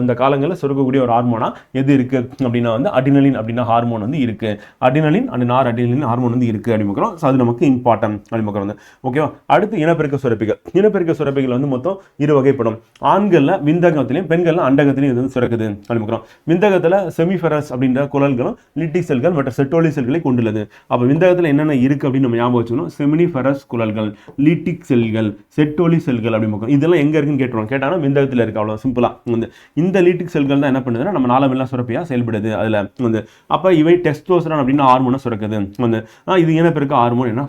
இந்த காலங்களில் சுரக்கக்கூடிய ஒரு ஹார்மோனாக எது இருக்குது அப்படின்னா வந்து அடினலின் அப்படின்னா ஹார்மோன் வந்து இருக்குது. அடினலின் அண்ட் நார் அடினலின் ஹார்மோன் வந்து இருக்குது அப்படிங்கிறோம். ஸோ அது நமக்கு இம்பார்ட்டன்ட் அப்படிங்கிறோம் வந்து. ஓகேவா. அடுத்து இனப்பெருக்க சுரப்பிகள். இனப்பெருக்க சுரப்பிகள் வந்து மொத்தம் 2 வகைப்படும். ஆண்களில் விந்தகத்திலையும் பெண்களில் அண்டகத்திலையும் இது வந்து சுரக்குது அப்படிங்கிறோம். விந்தகத்தில் செமிஃபெரஸ் அப்படின்ற குழல்களும் லிட்டிக் செல்கள் மற்றும் செட்டோலி செல்களை கொண்டுள்ளது. அப்போ விந்தகத்தில் என்னென்ன இருக்கு அப்படின்னு நம்ம ஞாபகம் வச்சுக்கணும். செமினிஃபெரஸ் குழல்கள், லிட்டிக் செல்கள், செட்டோலி செல்கள் அப்படி பார்க்கணும். இதெல்லாம் எங்க இருக்குன்னு கேட்டுருவோம். கேட்டாலும் விந்தகத்தில் இருக்கு, அவ்வளோ சிம்பிளா. வந்து இந்த லிட்டிக் செல்கள் தான் என்ன பண்ணுதுன்னா நம்ம நாளமெல்லாம் சுரப்பியா செயல்படுது. அதில் வந்து அப்போ இவை டெஸ்டோஸ்டரான் அப்படின்னு ஹார்மோனை சுரக்குது. வந்து இது இனப்பெருக்க ஹார்மோன் என்ன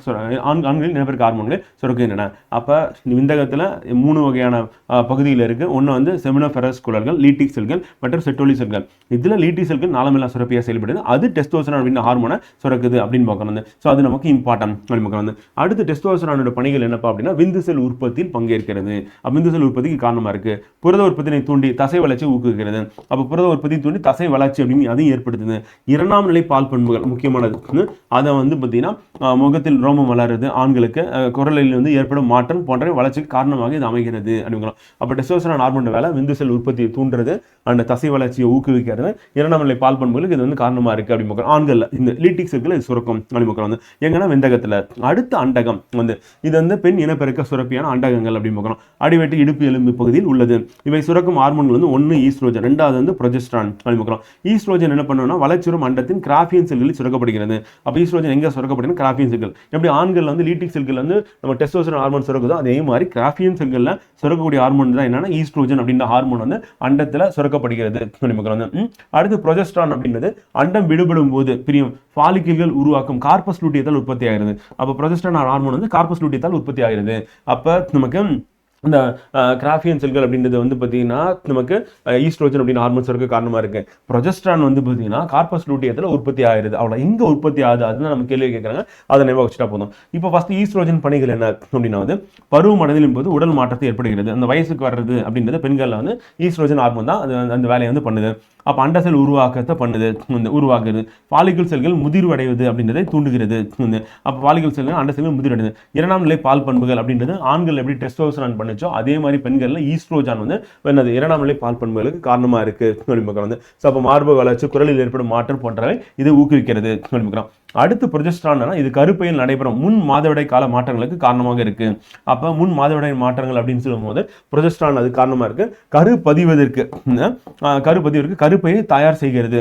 ஆண்களில் இனப்பெருக்க ஹார்மோன்கள் சுரக்குகின்றன. அப்போ விந்தகத்தில் 3 வகையான பகுதியில் இருக்கு. ஒன்று வந்து செமினோஃபெரஸ் குழல்கள், லீட்டிக் செல்கள் மற்றும் செட்டோலி செல்கள். இதில் லீட்டிக் செல்கள் நாளமெல்லாம் சுரப்பியா செயல்படுது. அது டெஸ்டோஸ்டரான் அப்படின்னு ஹார்மோனை சுரக்குது அப்படின்னு பார்க்கணும். ஸோ அது நமக்கு இம்பார்ட்டன்ட் அப்படின்னு பார்க்கணும். அடுத்து டெஸ்டோஸ்டரானோட பணிகள் என்னப்பா அப்படின்னா விந்து செல் உற்பத்தியில் பங்கேற்கிறது. விந்து செல் உற்பத்திக்கு காரணமாக இருக்கு. புரத உற்பத்தியை தூண்டி தசை வளர்ச்சி ஊக்குகிறது. அப்போ புரத உற்பத்தியை தூண்டி தசை வளர்ச்சி அப்படின்னு அதையும் ஏற்படுத்துது. 2ஆம் நிலை பால் பண்புகள் முக்கியமானது. அதை வந்து பார்த்தீங்கன்னா முகத்தில் ரோமம் வளருது, ஆண்களுக்கு குரலில் வந்து ஏற்படும் மாற்றம் போன்ற வளர்ச்சிக்கு காரணமாக இது அமைகிறது அப்படிங்கிறோம். அப்போ டெஸ்டோஸ்டரான் ஹார்மோன் வேலை விந்து செல் உற்பத்தியை தூண்டுறது, அந்த தசை வளர்ச்சியை ஊக்குவிக்கிறது. 2ஆம் நிலை பால் பண்புகளுக்கு இது வந்து காரணமாக இருக்கு அப்படின்னு பார்க்குறோம். ஆண்களில் இந்த லீட்டிக் செல்கள் இது சுரக்கும் அப்படின்னு வந்து எங்கன்னா விந்தகத்தில். அடுத்த அண்டகம் வந்து இது வந்து பெண் இனப்பெருக்க சுரப்பியான அண்டகங்கள் அப்படின்னு பார்க்குறோம். அடிவெட்டு இடுப்பு எலும்பு பகுதியில் உள்ளது. இவை சுரக்கும் ஹார்மோன்கள் வந்து 1 ஈஸ்ட்ரோஜன், 2வது வந்து ப்ரொஜெஸ்டரான் அப்படின்னு பார்க்குறோம். ஈஸ்ட்ரோஜன் என்ன பண்ணணும்னா வளர்ச்சிரும் அண்டத்தின் கிராஃபியன் செல்களில் சுரக்கப்படுகிறது. அப்போ ஈஸ்ட்ரோஜன் எங்கே சுரக்கப்படுகிறது? கிராஃபியன் செல்கள். எப்படி ஆண்கள் வந்து லீட்டிக் செல்கள் வந்து நம்ம டெஸ்டோஸ்டரான் ஹார்மோன் சுரக்குதோ அதே மாதிரி கிராஃபியன் செல்களில் சுரக்கக்கூடிய ஹார்மோன் தான் என்னன்னா ஈஸ்ட்ரோஜன் அப்படின்ற ஹார்மோன் வந்து அண்டத்தில் சுரக்கப்படுகிறது அப்படின்னு பார்க்குறோம். அடுத்து ப்ரொஜெஸ்டரான் அப்படின்றது அண்டம் விடுபடும் போது பிரியும் ஃபாலிக்கிள்கள் உருவாக்கும் கார்பஸ் லூட்டியத்தால் உற்பத்தி ஆகிறது. அப்போ ப்ரொஜெஸ்டரான் ஹார்மோன் வந்து கார்பஸ் லூட்டியத்தால் உற்பத்தி ஆகிறது. அப்போ நமக்கு இந்த கிராஃபியன் செல்கள் அப்படின்றது வந்து பார்த்தீங்கன்னா நமக்கு ஈஸ்ட்ரோஜன் அப்படின்னு ஹார்மோன்ஸ் இருக்க காரணமாக இருக்கு. ப்ரொஜெஸ்டரான் வந்து பார்த்தீங்கன்னா கார்பஸ் லூட்டியத்தில் உற்பத்தி ஆகிறது. அவ்வளோ எங்கே உற்பத்தி ஆகுது அதுதான் நம்ம கேள்வி கேட்குறாங்க. அதை நினைவாக வச்சுட்டா போதும். இப்போ ஃபர்ஸ்ட் ஈஸ்ட்ரோஜன் பணிகள் என்ன அப்படின்னா வந்து பருவம் அடைதலின் போது உடல் மாற்றத்தை ஏற்படுகிறது. அந்த வயசுக்கு வர்றது அப்படின்றது பெண்களில் வந்து ஈஸ்ட்ரோஜன் ஹார்மோன் தான் அது அந்த வேலையை வந்து பண்ணுது. அப்போ அண்ட செல் உருவாக்கத்தை பண்ணுது, உருவாக்குது. பாலிகல் செல்கள் முதிர்வடைவது அப்படின்றதை தூண்டுகிறது. அப்போ பாலிகல் செல்கள் அண்ட செல்கள் முதிர்வடைது. 2ஆம் நிலை பால் பண்புகள் அப்படின்றது ஆண்கள் எப்படி டெஸ்டோஸ்டரான் பண்ணுச்சோ அதே மாதிரி பெண்கள்ல ஈஸ்ட்ரோஜன் வந்து என்னது 2ஆம் நிலை பால் பண்புகளுக்கு காரணமாக இருக்கு. ஸோ அப்போ மார்பக வளர்ச்சி, குரலில் ஏற்படும் மாற்றம் போன்றவை இது ஊக்குவிக்கிறது. அடுத்து ப்ரொஜெஸ்ட்ரான் இது கருப்பையில் நடைபெறும் முன் மாதவிடாய் கால மாற்றங்களுக்கு காரணமாக இருக்கு. அப்ப முன் மாதவிடாய் மாற்றங்கள் அப்படின்னு சொல்லும்போது ப்ரொஜெஸ்ட்ரான் அது காரணமா இருக்கு. கருப்பதிவதற்கு கருப்பையை தயார் செய்கிறது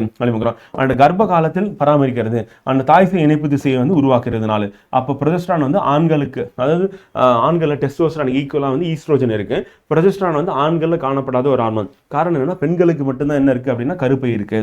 அந்த கர்ப்ப காலத்தில் பராமரிக்கிறது, அந்த தாய் சேய் இணைப்பு திசையை உருவாக்குறதுனால. அப்ப ப்ரொஜெஸ்ட்ரான் ஆண்களுக்கு, அதாவது ஆண்கள் டெஸ்டோஸ்டெரான் ஈக்குவலா ஈஸ்ட்ரோஜன் இருக்கு. ப்ரொஜெஸ்ட்ரான் ஆண்கள்ல காணப்படாத ஒரு ஹார்மோன். காரணம் என்னன்னா பெண்களுக்கு மட்டும்தான் என்ன இருக்கு அப்படின்னா கருப்பை இருக்கு.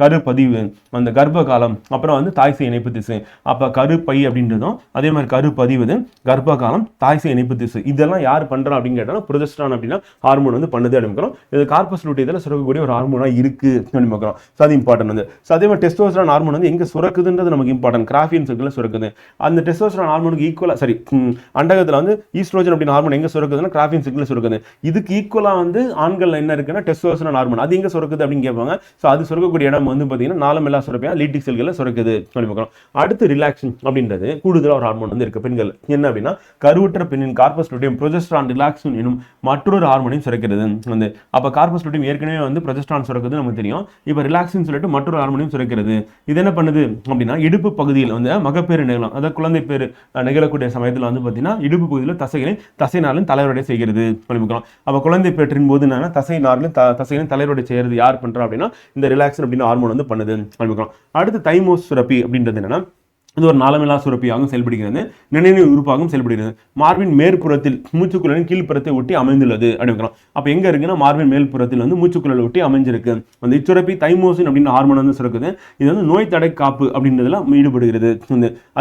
கருப்பதிவு, அந்த கர்ப்ப காலம், அப்புறம் தாய் சேய் இணைப்பு திசை. அப்ப கருப்பை அப்படின்றதும் அதே மாதிரி கருப்பதிவு, கர்ப்ப காலம், தாய் சேய் இணைப்பு திசை, இதெல்லாம் யார் பண்றா அப்படின்னு கேட்டா ப்ரொஜெஸ்ட்ரான் அப்படின்னா ஹார்மோன் பண்ணுது அப்படின்னு. இது கார்பஸ் லூட்டியத்துல சுரக்கக்கூடிய ஒரு ஹார்மோனா இருக்கு அப்படின்னு. அது இம்பார்ட்டன்ட். அதே மாதிரி டெஸ்டோஸ்டெரான் ஹார்மோன் எங்க சுரக்குதுன்றது நமக்கு இம்பார்ட்டன்ட். கிராஃபியன் சர்க்கிள்ல சுரக்குது. அந்த டெஸ்டோஸ்டெரான் ஹார்மோனுக்கு ஈக்குவலா அண்டகத்துல ஈஸ்ட்ரோஜன் அப்படின்னு ஹார்மோன் எங்க சுரக்குதுன்னா கிராஃபியன் சர்க்கிள்ல சுரக்குது. இதுக்கு ஈக்குவலா ஆண்கள் என்ன இருக்குன்னா டெஸ்டோஸ்டெரான் ஹார்மோன் அது எங்க சுரக்குது அப்படின்னு கேட்பாங்க. சோ அது சுரக்கக்கூடிய இடம் பாத்தீங்கன்னா நாளமில்லா சுரப்பியா லீட்டிக் செல்கள்ல சுரக்குது. அடுத்து ரிலாக்ஸின் அப்படின்றது கூடுதலா ஒரு ஹார்மோன் இருக்கு பெண்கள். என்ன அப்படின்னா கருவுற்ற பெண்ணின் கார்பஸ் லூட்டியம் ப்ரொஜெஸ்ட்ரான் ரிலாக்ஸின் எனும் மற்றொரு ஹார்மோனையும் சுரக்கிறது. அப்ப கார்பஸ் லூட்டியம் ஏற்கனவே ப்ரொஜெஸ்ட்ரான் சுரக்குது நமக்கு தெரியும். இப்ப ரிலாக்ஸின் சொல்லிட்டு மற்றொரு ஹார்மோனையும் சுரக்கிறது. இது என்ன பண்ணுது அப்படின்னா இடுப்பு பகுதியில் மகப்பேறு நிகழும், அதாவது குழந்தை பேரு நிகழக்கூடிய சமயத்தில் பாத்தீங்கன்னா இடுப்பு பகுதியில் தசைநாரின் தலைவருடைய செய்கிறது. அப்ப குழந்தை பேற்றின் போது தசைகளின் தலைவருடைய செய்யறது யார் பண்றா அப்படின்னா இந்த ரிலாக்ஸின் அப்படின்னு ஹார்மோன் பண்ணுது. அடுத்து தைமோஸ் சுரப்பி அப்படின்றது என்னன்னா இது ஒரு நாளமில்லா சுரப்பியாகவும் செயல்படுகிறது, நினைவு உறுப்பாகவும் செயல்படுகிறது. மார்பின் மேற்புறத்தில் மூச்சுக்குழலின் கீழ்ப்புறத்தை ஒட்டி அமைந்துள்ளது அப்படிங்கிறோம். அப்ப எங்க இருக்குன்னா மார்பின் மேல்புறத்தில் மூச்சுக்குழல் ஒட்டி அமைஞ்சிருக்கு. அந்த இச்சுரப்பி தைமோசின் அப்படின்னு ஹார்மோன் சுரக்குது. இது நோய் தடை காப்பு அப்படின்றதுல ஈடுபடுகிறது.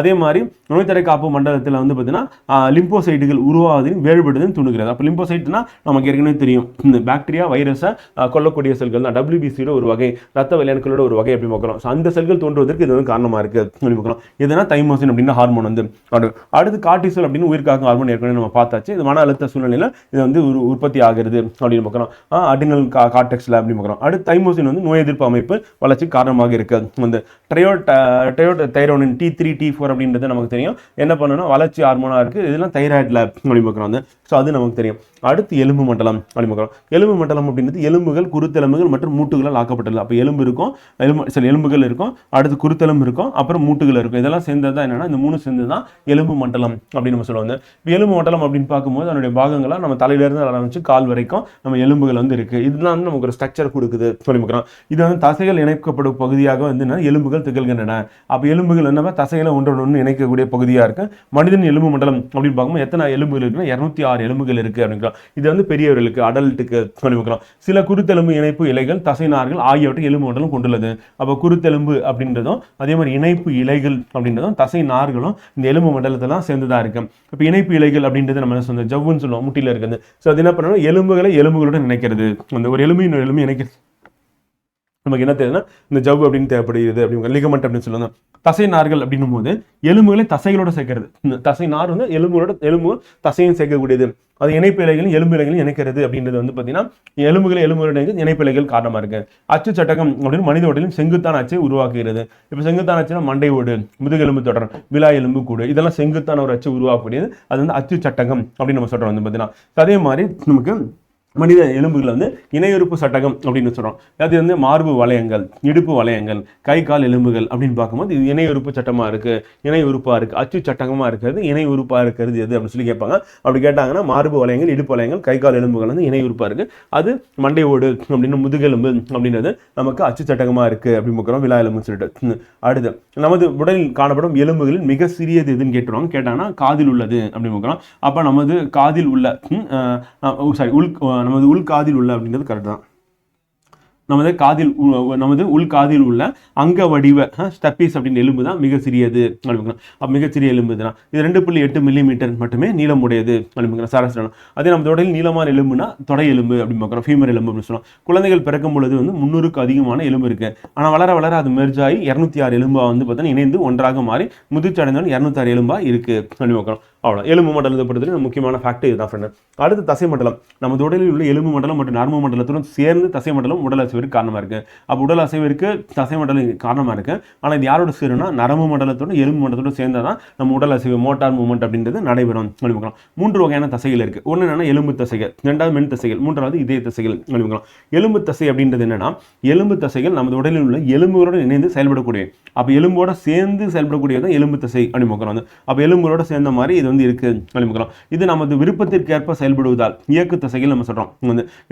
அதே மாதிரி நோய் தடை காப்பு மண்டலத்தில் பார்த்தீங்கன்னா லிம்போசைட்டுகள் உருவாவதின் வேறுபடுதல் தூண்டுகிறது. அப்ப லிம்போசைட்னா நமக்கு ஏற்கனவே தெரியும், இந்த பாக்டீரியா வைரஸை கொல்லக்கூடிய செல்கள் தான். WBCயோட ஒரு வகை, ரத்த வெள்ளையணுக்களோட ஒரு வகை அப்படி பார்க்கிறோம். அந்த செல்கள் தோன்றுவதற்கு இது காரணமா இருக்கு பார்க்கிறோம். இதனா தைமோசின் அப்படின்ற ஹார்மோன் அடுத்து கார்டிசோல் அப்படின்னு உயிர்காக்கும் ஹார்மோன் ஏற்கனவே நம்ம பார்த்தாச்சு. இது மன அழுத்த சூழ்நிலையில இது உற்பத்தி ஆகிறது அப்படின்னு பார்க்கிறோம். அடினல் கார்டெக்ஸ்ல அப்படி பார்க்கிறோம். அடுத்து தைமோசின் நோய் எதிர்ப்பு அமைப்பு வளர்ச்சி காரணமாக இருக்கு. தைரோனின் T3 T4 அப்படின்றது நமக்கு தெரியும். என்ன பண்ணணும்னா வளர்ச்சி ஹார்மோனா இருக்கு. இதெல்லாம் தைராய்ட்ல அப்படி பார்க்கிறோம். ஸோ அது நமக்கு தெரியும். அடுத்து எலும்பு மண்டலம் அப்படி பார்க்கிறோம். எலும்பு மண்டலம் அப்படின்றது எலும்புகள், குருத்தெலும்புகள் மற்றும் மூட்டுகளால் ஆக்கப்பட்டுள்ளது. அப்போ எலும்பு இருக்கும், எலும்புகள் இருக்கும், அடுத்து குருத்தெலும்பு இருக்கும், அப்புறம் மூட்டுகள் இருக்கும். இதெல்லாம் சேர்ந்தது தான் என்னன்னா இந்த மூணு சேர்ந்து தான் எலும்பு மண்டலம் அப்படின்னு நம்ம சொல்லுவாங்க. எலும்பு மண்டலம் அப்படின்னு பார்க்கும்போது அதனுடைய பாகங்களா நம்ம தலையிலிருந்து ஆரம்பிச்சு கால் வரைக்கும் நம்ம எலும்புகள் இருக்கு. இதுதான் நமக்கு ஒரு ஸ்ட்ரக்சர் கொடுக்குது சொல்லி பார்க்கிறோம். இது தசைகள் இணைக்கப்படும் பகுதியாக எலும்புகள் திகழ்கின்றன. அப்ப எலும்புகள் என்னவா தசைகளை ஒன்றோடு இணைக்கக்கூடிய பகுதியா இருக்கு. மனிதன் எலும்பு மண்டலம் அப்படின்னு பார்க்கும்போது எத்தனை எலும்புகள் இருக்குன்னா 206 எலும்புகள் இருக்கு அப்படிங்கிறோம். இது பெரியவர்களுக்கு, அடல்ட்டுக்கு சொல்லிக்கிறோம். சில குருத்தெலும்பு இணைப்பு இலைகள், தசைநார்கள் ஆகியவற்றை எலும்பு மண்டலம் கொண்டுள்ளது. அப்ப குருத்தெலும்பு அப்படின்றதும் அதே மாதிரி இணைப்பு இலைகள் அப்படின்றதும் தசை நார்களும் இந்த எலும்பு மண்டலத்தெல்லாம் சேர்ந்துதான் இருக்கு. இப்ப இணைப்பு இலைகள் அப்படின்றது நம்ம சொந்த ஜவ்வுன்னு சொல்லுவோம், முட்டில இருக்குது. ஸோ அது என்ன பண்ணணும், எலும்புகளை எலும்புகளுடன் இணைக்கிறது. அந்த ஒரு எலும்பு இன்னொரு எலும்பு இணைக்கிறது நமக்கு என்ன தேவைன்னா இந்த ஜவ்வு அப்படின்னு தேவைப்படுகிறது. அப்படிங்க லிகமெண்ட் அப்படின்னு சொல்லுவாங்க. தசை நார்கள் அப்படின்னும் போது எலும்புகளை தசைகளோட சேர்க்கிறது. தசை நார் எலும்பு தசையும் சேர்க்கக்கூடியது. அது இணைப்பு இலைகளும் எலும்பு இலைகளும் இணைக்கிறது அப்படின்றது பார்த்தீங்கன்னா எலும்புகளை இணைப்பு இலைகள் காரணமா இருக்கு. அச்சு சட்டகம் அப்படின்னு மனித உடலிலும் செங்குத்தான அச்சை உருவாக்குகிறது. இப்போ செங்குத்தான அச்சுனா மண்டை ஓடு, முதுகெலும்பு தொடர், விலா எலும்பு கூடு, இதெல்லாம் செங்குத்தான ஒரு அச்சு உருவாக்கக்கூடியது. அது அச்சு சட்டகம் அப்படின்னு நம்ம சொல்றோம். பார்த்தீங்கன்னா அதே மாதிரி நமக்கு மனித எலும்புகள் இணையுறுப்பு சட்டகம் அப்படின்னு சொல்றோம். அது மார்பு வளையங்கள், இடுப்பு வளையங்கள், கை கால் எலும்புகள் அப்படின்னு பார்க்கும்போது இது இணை உறுப்பு சட்டமா இருக்கு, இணை உறுப்பா இருக்கு. அச்சு சட்டகமா இருக்கிறது, இணை உறுப்பா இருக்கிறது எது அப்படின்னு சொல்லி கேட்பாங்க. அப்படி கேட்டாங்கன்னா மார்பு வளையங்கள், இடுப்பு வளையங்கள், கை கால் எலும்புகள் இணை உறுப்பா இருக்கு. அது மண்டை ஓடு அப்படின்னு முதுகெலும்பு அப்படின்றது நமக்கு அச்சு சட்டகமா இருக்கு அப்படின்னு பார்க்குறோம். விலா எலும்புன்னு சொல்லிட்டு. அடுத்து நமது உடலில் காணப்படும் எலும்புகளில் மிக சிறியது எதுன்னு கேட்டுருவாங்க. கேட்டாங்கன்னா காதில் உள்ளது அப்படின்னு பார்க்குறோம். அப்ப நமது காதில் உள்ள நமது உள்காதில் உள்ள அப்படின்றது கரெக்ட் தான். நமது உள்காதில் உள்ள அங்க வடிவ ஸ்டப்பீஸ் அப்படின்னு எலும்பு தான் மிக சிறியது. மிகச்சிறிய எலும்பு தான். இது 2.8 மில்லிமீட்டர் மட்டுமே நீளம் உடையது சராசரி. அதே நம்ம உடலில் நீளமான எலும்புனா தொடை எலும்பு அப்படின்னு பார்க்குறோம், ஃபீமர் எலும்பு அப்படின்னு சொல்லுவோம். குழந்தைகள் பிறக்கும் பொழுது 300க்கு அதிகமான எலும்பு இருக்கு. ஆனால் வளர வளர அது மெர்ஜாகி 206 எலும்பா பார்த்தீங்கன்னா இணைந்து ஒன்றாக மாறி முதிர்ச்சி அடைந்தவன் 206 எலும்பா இருக்கு அப்படின்னு பார்க்குறோம். அவ்வளோ எலும்பு மண்டலத்தை பொறுத்தவரை முக்கியமான ஃபேக்ட் இதுதான் ஃப்ரெண்ட். அடுத்து தசை மண்டலம். நம்ம உடலில் உள்ள எலும்பு மண்டலம் மற்றும் நரம்பு மண்டலத்துடன் சேர்ந்து தசை மண்டலம் உடல் அசைவிற்கு காரணமாக இருக்குது. அப்போ உடல் அசைவிற்கு தசை மண்டலம் காரணமாக இருக்குது. ஆனால் இது யாரோட சேரும்னா நரம்பு மண்டலத்தோட எலும்பு மண்டலத்தோட சேர்ந்தால் தான் நம்ம உடல் அசைவு மோட்டார் மூவ்மெண்ட் அப்படின்றது நடைபெறும். 3 வகையான தசைகள் இருக்குது. ஒன்று என்னன்னா எலும்பு தசைகள், 2வது மென் தசைகள், 3வது இதய தசைகள். எலும்பு தசை அப்படின்றது என்னன்னா எலும்பு தசைகள் நமது உடலில் உள்ள எலும்புகளுடன் இணைந்து செயல்படக்கூடிய, அப்போ எலும்போட சேர்ந்து செயல்படக்கூடியதான் எலும்பு தசை அப்படிமுக்கிறோம். அப்போ எலும்புகளோட சேர்ந்த மாதிரி இது வந்து இருக்கு அப்படிமுக்கிறோம். இது நமது விருப்பத்திற்கேற்ப செயல்படுவதால் இயக்கு தசைகள் நம்ம சொல்றோம்.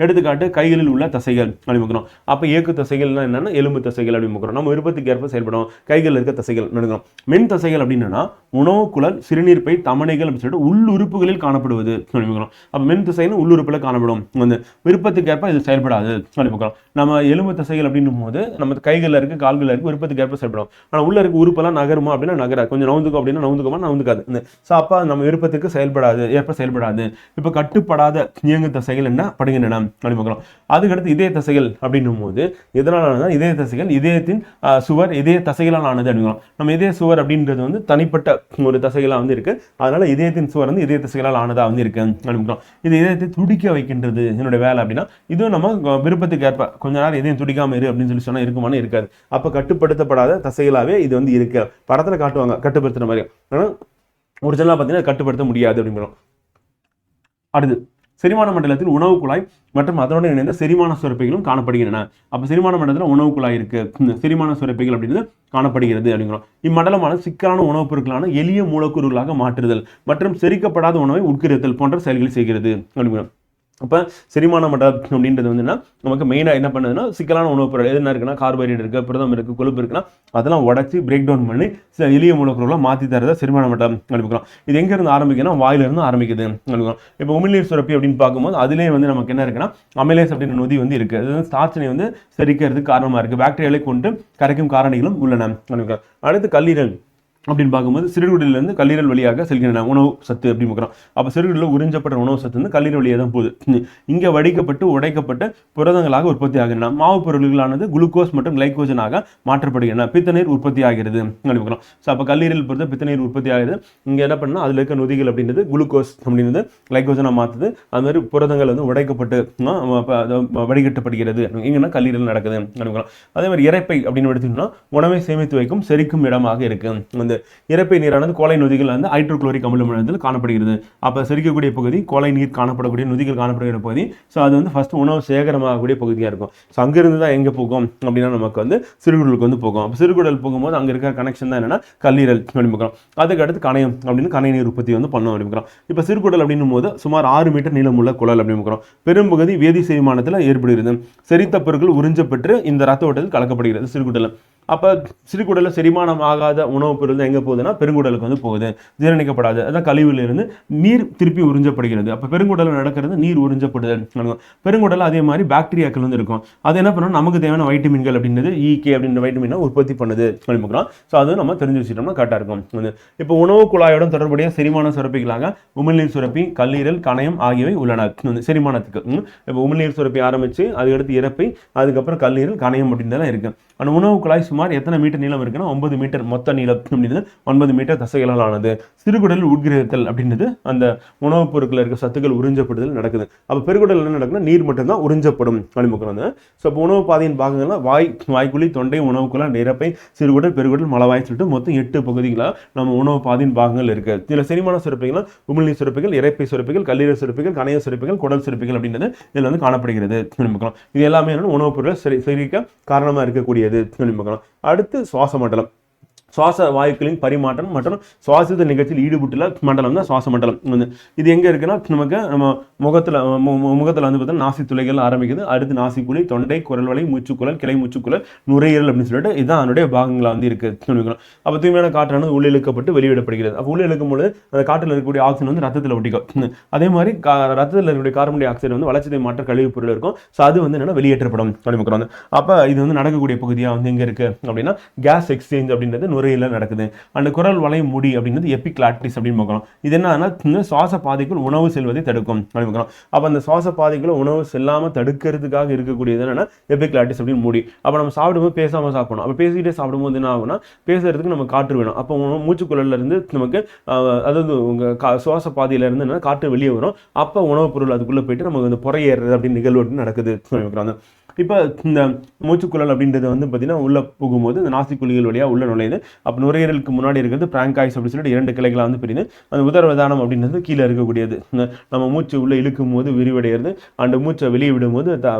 எடுத்துக்காட்டு கைகளில் உள்ள தசைகள் அப்படிமுக்கிறோம். அப்போ இயக்கு தசைகள்னா என்னன்னா எலும்பு தசைகள் அப்படிமுக்கிறோம். நம்ம விருப்பத்துக்கு ஏற்ப செயல்படும் கைகள் இருக்க தசைகள் நடக்கும். மென் தசைகள் அப்படின்னா உணவு குழல், சிறுநீர் பை, தமனைகள் அப்படின்னு சொல்லிட்டு உள்ளுறுப்புகளில் காணப்படுவது அப்படிமுக்கிறோம். அப்போ மென் தசைன்னு உள்ளுறுப்பில் காணப்படும். விருப்பத்துக்கு ஏற்ப இது செயல்படாது அப்படிமுக்கிறோம். நம்ம எலும்பு தசைகள் அப்படின்னும் போது நம்ம கைகள் இருக்கு, கால்கள் இருக்கு, விருப்பத்துக்கு ஏற்ப செயல்படும். ஆனால் உள்ள இருக்க உறுப்பெல்லாம் நகருமா அப்படின்னா நகராது. கொஞ்சம் நவுந்துக்கும் அப்படின்னா நவுந்துக்குமா, நவுந்துக்காது. ஸோ அப்போ நம்ம விருப்பத்துக்கு செயல்படாது, ஏற்ப செயல்படாது. இப்போ கட்டுப்படாத இயங்கு தசைகள் என்ன படுகின்றன அப்படிமுக்கிறோம். அதுக்கடுத்து இதய தசைகள் அப்படின்னும் போது எதனால இதய தசைகள் இதயத்தின் சுவர் இதய தசைகளால் ஆனது அப்படிங்கிறோம். நம்ம இதய சுவர் அப்படின்றது வந்து தனிப்பட்ட ஒரு தசைகளாக வந்து இருக்கு. அதனால இதயத்தின் சுவர் வந்து இதய தசைகளால் ஆனதா வந்து இருக்கு அப்படிங்கிறோம். இது இதயத்தை துடிக்க வைக்கின்றது என்னுடைய வேலை அப்படின்னா இதுவும் நம்ம விருப்பத்துக்கு ஏற்ப கொஞ்ச நேரம் இதயம் துடிக்காம இரு அப்படின்னு சொல்லி சொன்னா இருக்குமானு இருக்காது. அப்ப கட்டுப்படுத்தப்படாத தசைகளாவே இது வந்து இருக்கு. படத்துல காட்டுவாங்க கட்டுப்படுத்துற மாதிரி, ஆனால் ஒரிஜினலா பார்த்தீங்கன்னா கட்டுப்படுத்த முடியாது அப்படிங்கிறோம். அடுத்து செரிமான மண்டலத்தில் உணவு குழாய் மற்றும் அதனுடன் இணைந்த செரிமான சுரப்பிகளும் காணப்படுகின்றன. அப்ப செரிமான மண்டலத்தில் உணவு குழாய் இருக்கு, செரிமான சுரப்பிகள் அப்படின்றது காணப்படுகிறது அப்படிங்கிறோம். இம்மண்டலமான சிக்கலான உணவுப் பொருட்களான எளிய மூலக்கூறுகளாக மாற்றுதல் மற்றும் செரிக்கப்படாத உணவை உட்கிருத்தல் போன்ற செயல்களை செய்கிறது அப்படிங்கிறோம். அப்போ செரிமான மண்டலம் அப்படின்றது வந்துன்னா நமக்கு மெயினாக என்ன பண்ணுதுன்னா சிக்கலான உணவுப் பொருள் எதுனா இருக்குன்னா கார்போஹைட்ரேட் இருக்குது, புரதம் இருக்குது, கொழுப்பு இருக்குன்னா அதெல்லாம் உடச்சி பிரேக் டவுன் பண்ணி சில எளிய மூலக்கூறுகளாக மாற்றி தரத செரிமான மண்டலம் அனுப்பிக்கிறோம். இது எங்கேருந்து ஆரம்பிக்குன்னா வாயிலிருந்து ஆரம்பிக்குது அனுப்பிக்கிறோம். இப்போ உமிழ்நீர் சுரப்பி அப்படின்னு பார்க்கும்போது அதிலே வந்து நமக்கு என்ன இருக்குன்னா அமிலேஸ் அப்படின்ற நொதி வந்து இருக்குது. அது வந்து ஸ்டார்ச்சினை வந்து செரிக்கிறதுக்கு காரணமாக இருக்குது. பாக்டீரியாவை கொண்டு கரைக்கும் காரணிகளும் உள்ளன அனுப்பிக்கிறோம். அடுத்து கல்லீரல் அப்படின்னு பார்க்கும்போது சிறுகுடலிருந்து கல்லீரல் வழியாக செல்கின்றன உணவு சத்து அப்படின்னு பார்க்குறோம். அப்போ சிறுகுடலில் உறிஞ்சப்பட்ட உணவு சத்து வந்து கல்லீரல் வழியாக தான் போகுது. இங்கே வடிக்கப்பட்டு உடைக்கப்பட்டு புரதங்களாக உற்பத்தி ஆகின்றன. மாவு பொருள்களானது குளுக்கோஸ் மற்றும் கிளைக்கோஜனாக மாற்றப்படுகின்றன. பித்தநீர் உற்பத்தி ஆகிறது அப்படின்னு பார்க்குறோம். ஸோ அப்போ கல்லீரல் பொறுத்த பித்தநீர் உற்பத்தி ஆகுது. இங்கே என்ன பண்ணால் அதில் இருக்க நொதிகள் அப்படின்றது குளுக்கோஸ் அப்படின்றது கிளைக்கோஜனாக மாற்றுது. அது மாதிரி புரதங்கள் வந்து உடைக்கப்பட்டு வடிகட்டப்படுகிறது. இங்கன்னா கல்லீரல் நடக்குது அப்படின்னு. அதே மாதிரி இரைப்பை அப்படின்னு எடுத்துக்கிட்டோம்னா உணவை சேமித்து வைக்கும் செரிக்கும் இடமாக இருக்கு. இரைப்பை நீரானது கோலை நொதிகள் வந்து ஹைட்ரோகுளோரிக் அமிலம் காணப்படுகிறது. அப்ப செரிக்கக்கூடிய பகுதி கோலை நீர் காணப்படக்கூடிய நொதிகள் காணப்படக்கூடிய பகுதி. ஸோ அது வந்து ஃபர்ஸ்ட் உணவு சேகரமாகக்கூடிய பகுதியாக இருக்கும். ஸோ அங்கிருந்து தான் எங்கே போகும் அப்படின்னா நமக்கு வந்து சிறுகுடலுக்கு வந்து போகும். அப்போ சிறுகுடல் போகும்போது அங்கே இருக்கிற கனெக்ஷன் தான் என்னன்னா கல்லீரல் அப்படிங்கிறோம். அதுக்கு அடுத்து கணையம் அப்படின்னு கணை நீர் உற்பத்தி வந்து பண்ணோம் அப்படிங்கிறோம். இப்போ சிறுகுடல் அப்படின்னும் போது சுமார் 6 மீட்டர் நீளமுள்ள குழல் அப்படிங்கிறோம். பெரும்பகுதி வேதி செரிமானத்தில் ஏற்படுகிறது. செரித்த பொருட்கள் உறிஞ்சப்பட்டு இந்த ரத்த ஓட்டத்தில் கலக்கப்படுகிறது சிறுகுடல். அப்போ சிறுகுடலில் செரிமானம் ஆகாத உணவுப் பொருள் எங்கே போகுதுன்னா பெருங்குடலுக்கு வந்து போகுது, ஜீரணிக்கப்படாது. அதான் கழிவுலேருந்து நீர் திருப்பி உறிஞ்சப்படுகிறது. அப்போ பெருங்குடலில் நடக்கிறது நீர் உறிஞ்சப்படுதல். பெருங்குடலில் அதே மாதிரி பாக்டீரியாக்கள் வந்து இருக்கும். அது என்ன பண்ணணும் நமக்கு தேவையான வைட்டமின்கள் அப்படின்றது ஈகே அப்படின்ற வைட்டமினை உற்பத்தி பண்ணுது அப்படிங்கிறோம். ஸோ அது நம்ம தெரிஞ்சு வச்சுட்டோம்னா கரெக்டாக இருக்கும். இப்போ உணவு குழாயுடன் தொடர்புடைய செரிமான சுரப்பிகளாக உமிழ்நீர் சுரப்பி, கல்லீரல், கணையம் ஆகியவை உள்ளன செரிமானத்துக்கு. இப்போ உமிழ்நீர் சுரப்பி ஆரம்பிச்சு அதுக்கடுத்து இரைப்பை, அதுக்கப்புறம் கல்லீரல், கணையம் அப்படின்றதெல்லாம் இருக்கு. அந்த உணவு குழாய் சுமார் எத்தனை மீட்டர் நீளம் இருக்குன்னா 9 மீட்டர் மொத்த நீளம் அப்படின்றது 9 மீட்டர் தசைகளால் ஆனது. சிறுகுடல் உட்கிரகத்தல் அப்படின்றது அந்த உணவுப் பொருட்கள் இருக்க சத்துக்கள் உறிஞ்சப்படுதல் நடக்குது. அப்போ பெருகுடல் என்ன நடக்குன்னா நீர் மட்டும்தான் உறிஞ்சப்படும் அப்படிங்கிறது. ஸோ இப்போ உணவு பாதையின் பாகங்கள்லாம் வாய்க்குழி, தொண்டை, உணவுக்குள்ள, இரைப்பை, சிறுகுடல், பெருகுடல், மலவாய் சொல்லிட்டு மொத்தம் 8 பகுதிகளாக நம்ம உணவு பாதையின் பாகங்கள் இருக்கு. இதில் செரிமான சுரப்பிகள் உமிழ்நீர் சுரப்பிகள், இரைப்பை சுரப்பிகள், கல்லீரல் சுரப்பிகள், கணைய சுரப்பிகள், குடல் சுரப்பிகள் அப்படின்றது இதில் வந்து காணப்படுகிறது. இது எல்லாமே உணவுப் பொருட்கள் செரிக்க காரணமாக இருக்கக்கூடியது. அடுத்து சுவாச மண்டலம். சுவாச வாயுக்களின் பரிமாற்றம் மற்றும் சுவாசித்த நிகழ்ச்சியில் ஈடுபட்டுள்ள மண்டலம் தான் சுவாச மண்டலம். இது எங்கே இருக்குன்னா நமக்கு நம்ம முகத்தில் வந்து பார்த்தீங்கன்னா நாசி துளைகள் ஆரம்பிக்குது. அடுத்து நாசிக்குழி, தொண்டை, குரல்வளை, மூச்சுக்குழல், கிளை மூச்சுக்குழல், நுரையீரல் அப்படின்னு சொல்லிட்டு இதுதான் அதனுடைய பாகங்களாக வந்து இருக்கு. அப்போ தூய்மையான காற்றானது உள்ளிழுக்கப்பட்டு வெளியிடப்படுகிறது. அப்போ உள்ளிழுக்கும் பொழுது அந்த காற்றில் இருக்கக்கூடிய ஆக்சிஜன் வந்து ரத்தத்தில் ஒட்டிக்கும். அதே மாதிரி ரத்தத்தில் இருக்கக்கூடிய கார்பன் டை ஆக்சைடு வந்து வளர்ச்சிதை மாற்ற கழிவுப் பொருள் இருக்கும். ஸோ அது வந்து என்னன்னா வெளியேற்றப்படும் அப்படிங்கிறோம். அப்போ இது வந்து நடக்கக்கூடிய பகுதியாக வந்து எங்கே இருக்கு அப்படின்னா கேஸ் எக்ஸ்சேஞ்ச் அப்படின்றது நுரையீரல் நடக்குது. அந்த குரல் வளை முடி அப்படின்றது எபிக்ளாட்டிஸ் அப்படின்னு பார்க்குறோம். இது என்னன்னா சுவாச பாதைக்குள் உணவு செல்வதை தடுக்கும் அப்படின்னு பார்க்குறோம். அப்போ அந்த சுவாச பாதைக்குள்ள உணவு செல்லாமல் தடுக்கிறதுக்காக இருக்கக்கூடியது என்னன்னா எபிக்ளாட்டிஸ் அப்படின்னு முடி. அப்போ நம்ம சாப்பிடும்போது பேசாமல் சாப்பிடணும். அப்போ பேசிக்கிட்டே சாப்பிடும்போது என்ன ஆகும்னா பேசுறதுக்கு நம்ம காற்று வேணும். அப்போ மூச்சுக்குழல்ல இருந்து நமக்கு அதாவது உங்க சுவாச பாதையில இருந்து காற்று வெளியே வரும். அப்போ உணவுப் பொருள் அதுக்குள்ள போயிட்டு நமக்கு வந்து புறையேறது அப்படின்னு நிகழ்வு நடக்குது. இப்போ இந்த மூச்சுக்குழல் அப்படின்றது வந்து பார்த்தீங்கன்னா உள்ள போகும்போது இந்த நாசிக்குழிகள் வழியாக உள்ள நுழையுது. அப்போ நுரையீரலுக்கு முன்னாடி இருக்கிறது பிராங்காய்ஸ் அப்படின்னு சொல்லிட்டு 2 கிளைகளாக வந்து பிரியுது. அந்த உதரவிதானம் அப்படின்றது கீழே இருக்கக்கூடியது. நம்ம மூச்சு உள்ள இழுக்கும் போது விரிவடைகிறது, அந்த மூச்சை வெளியே விடும்போது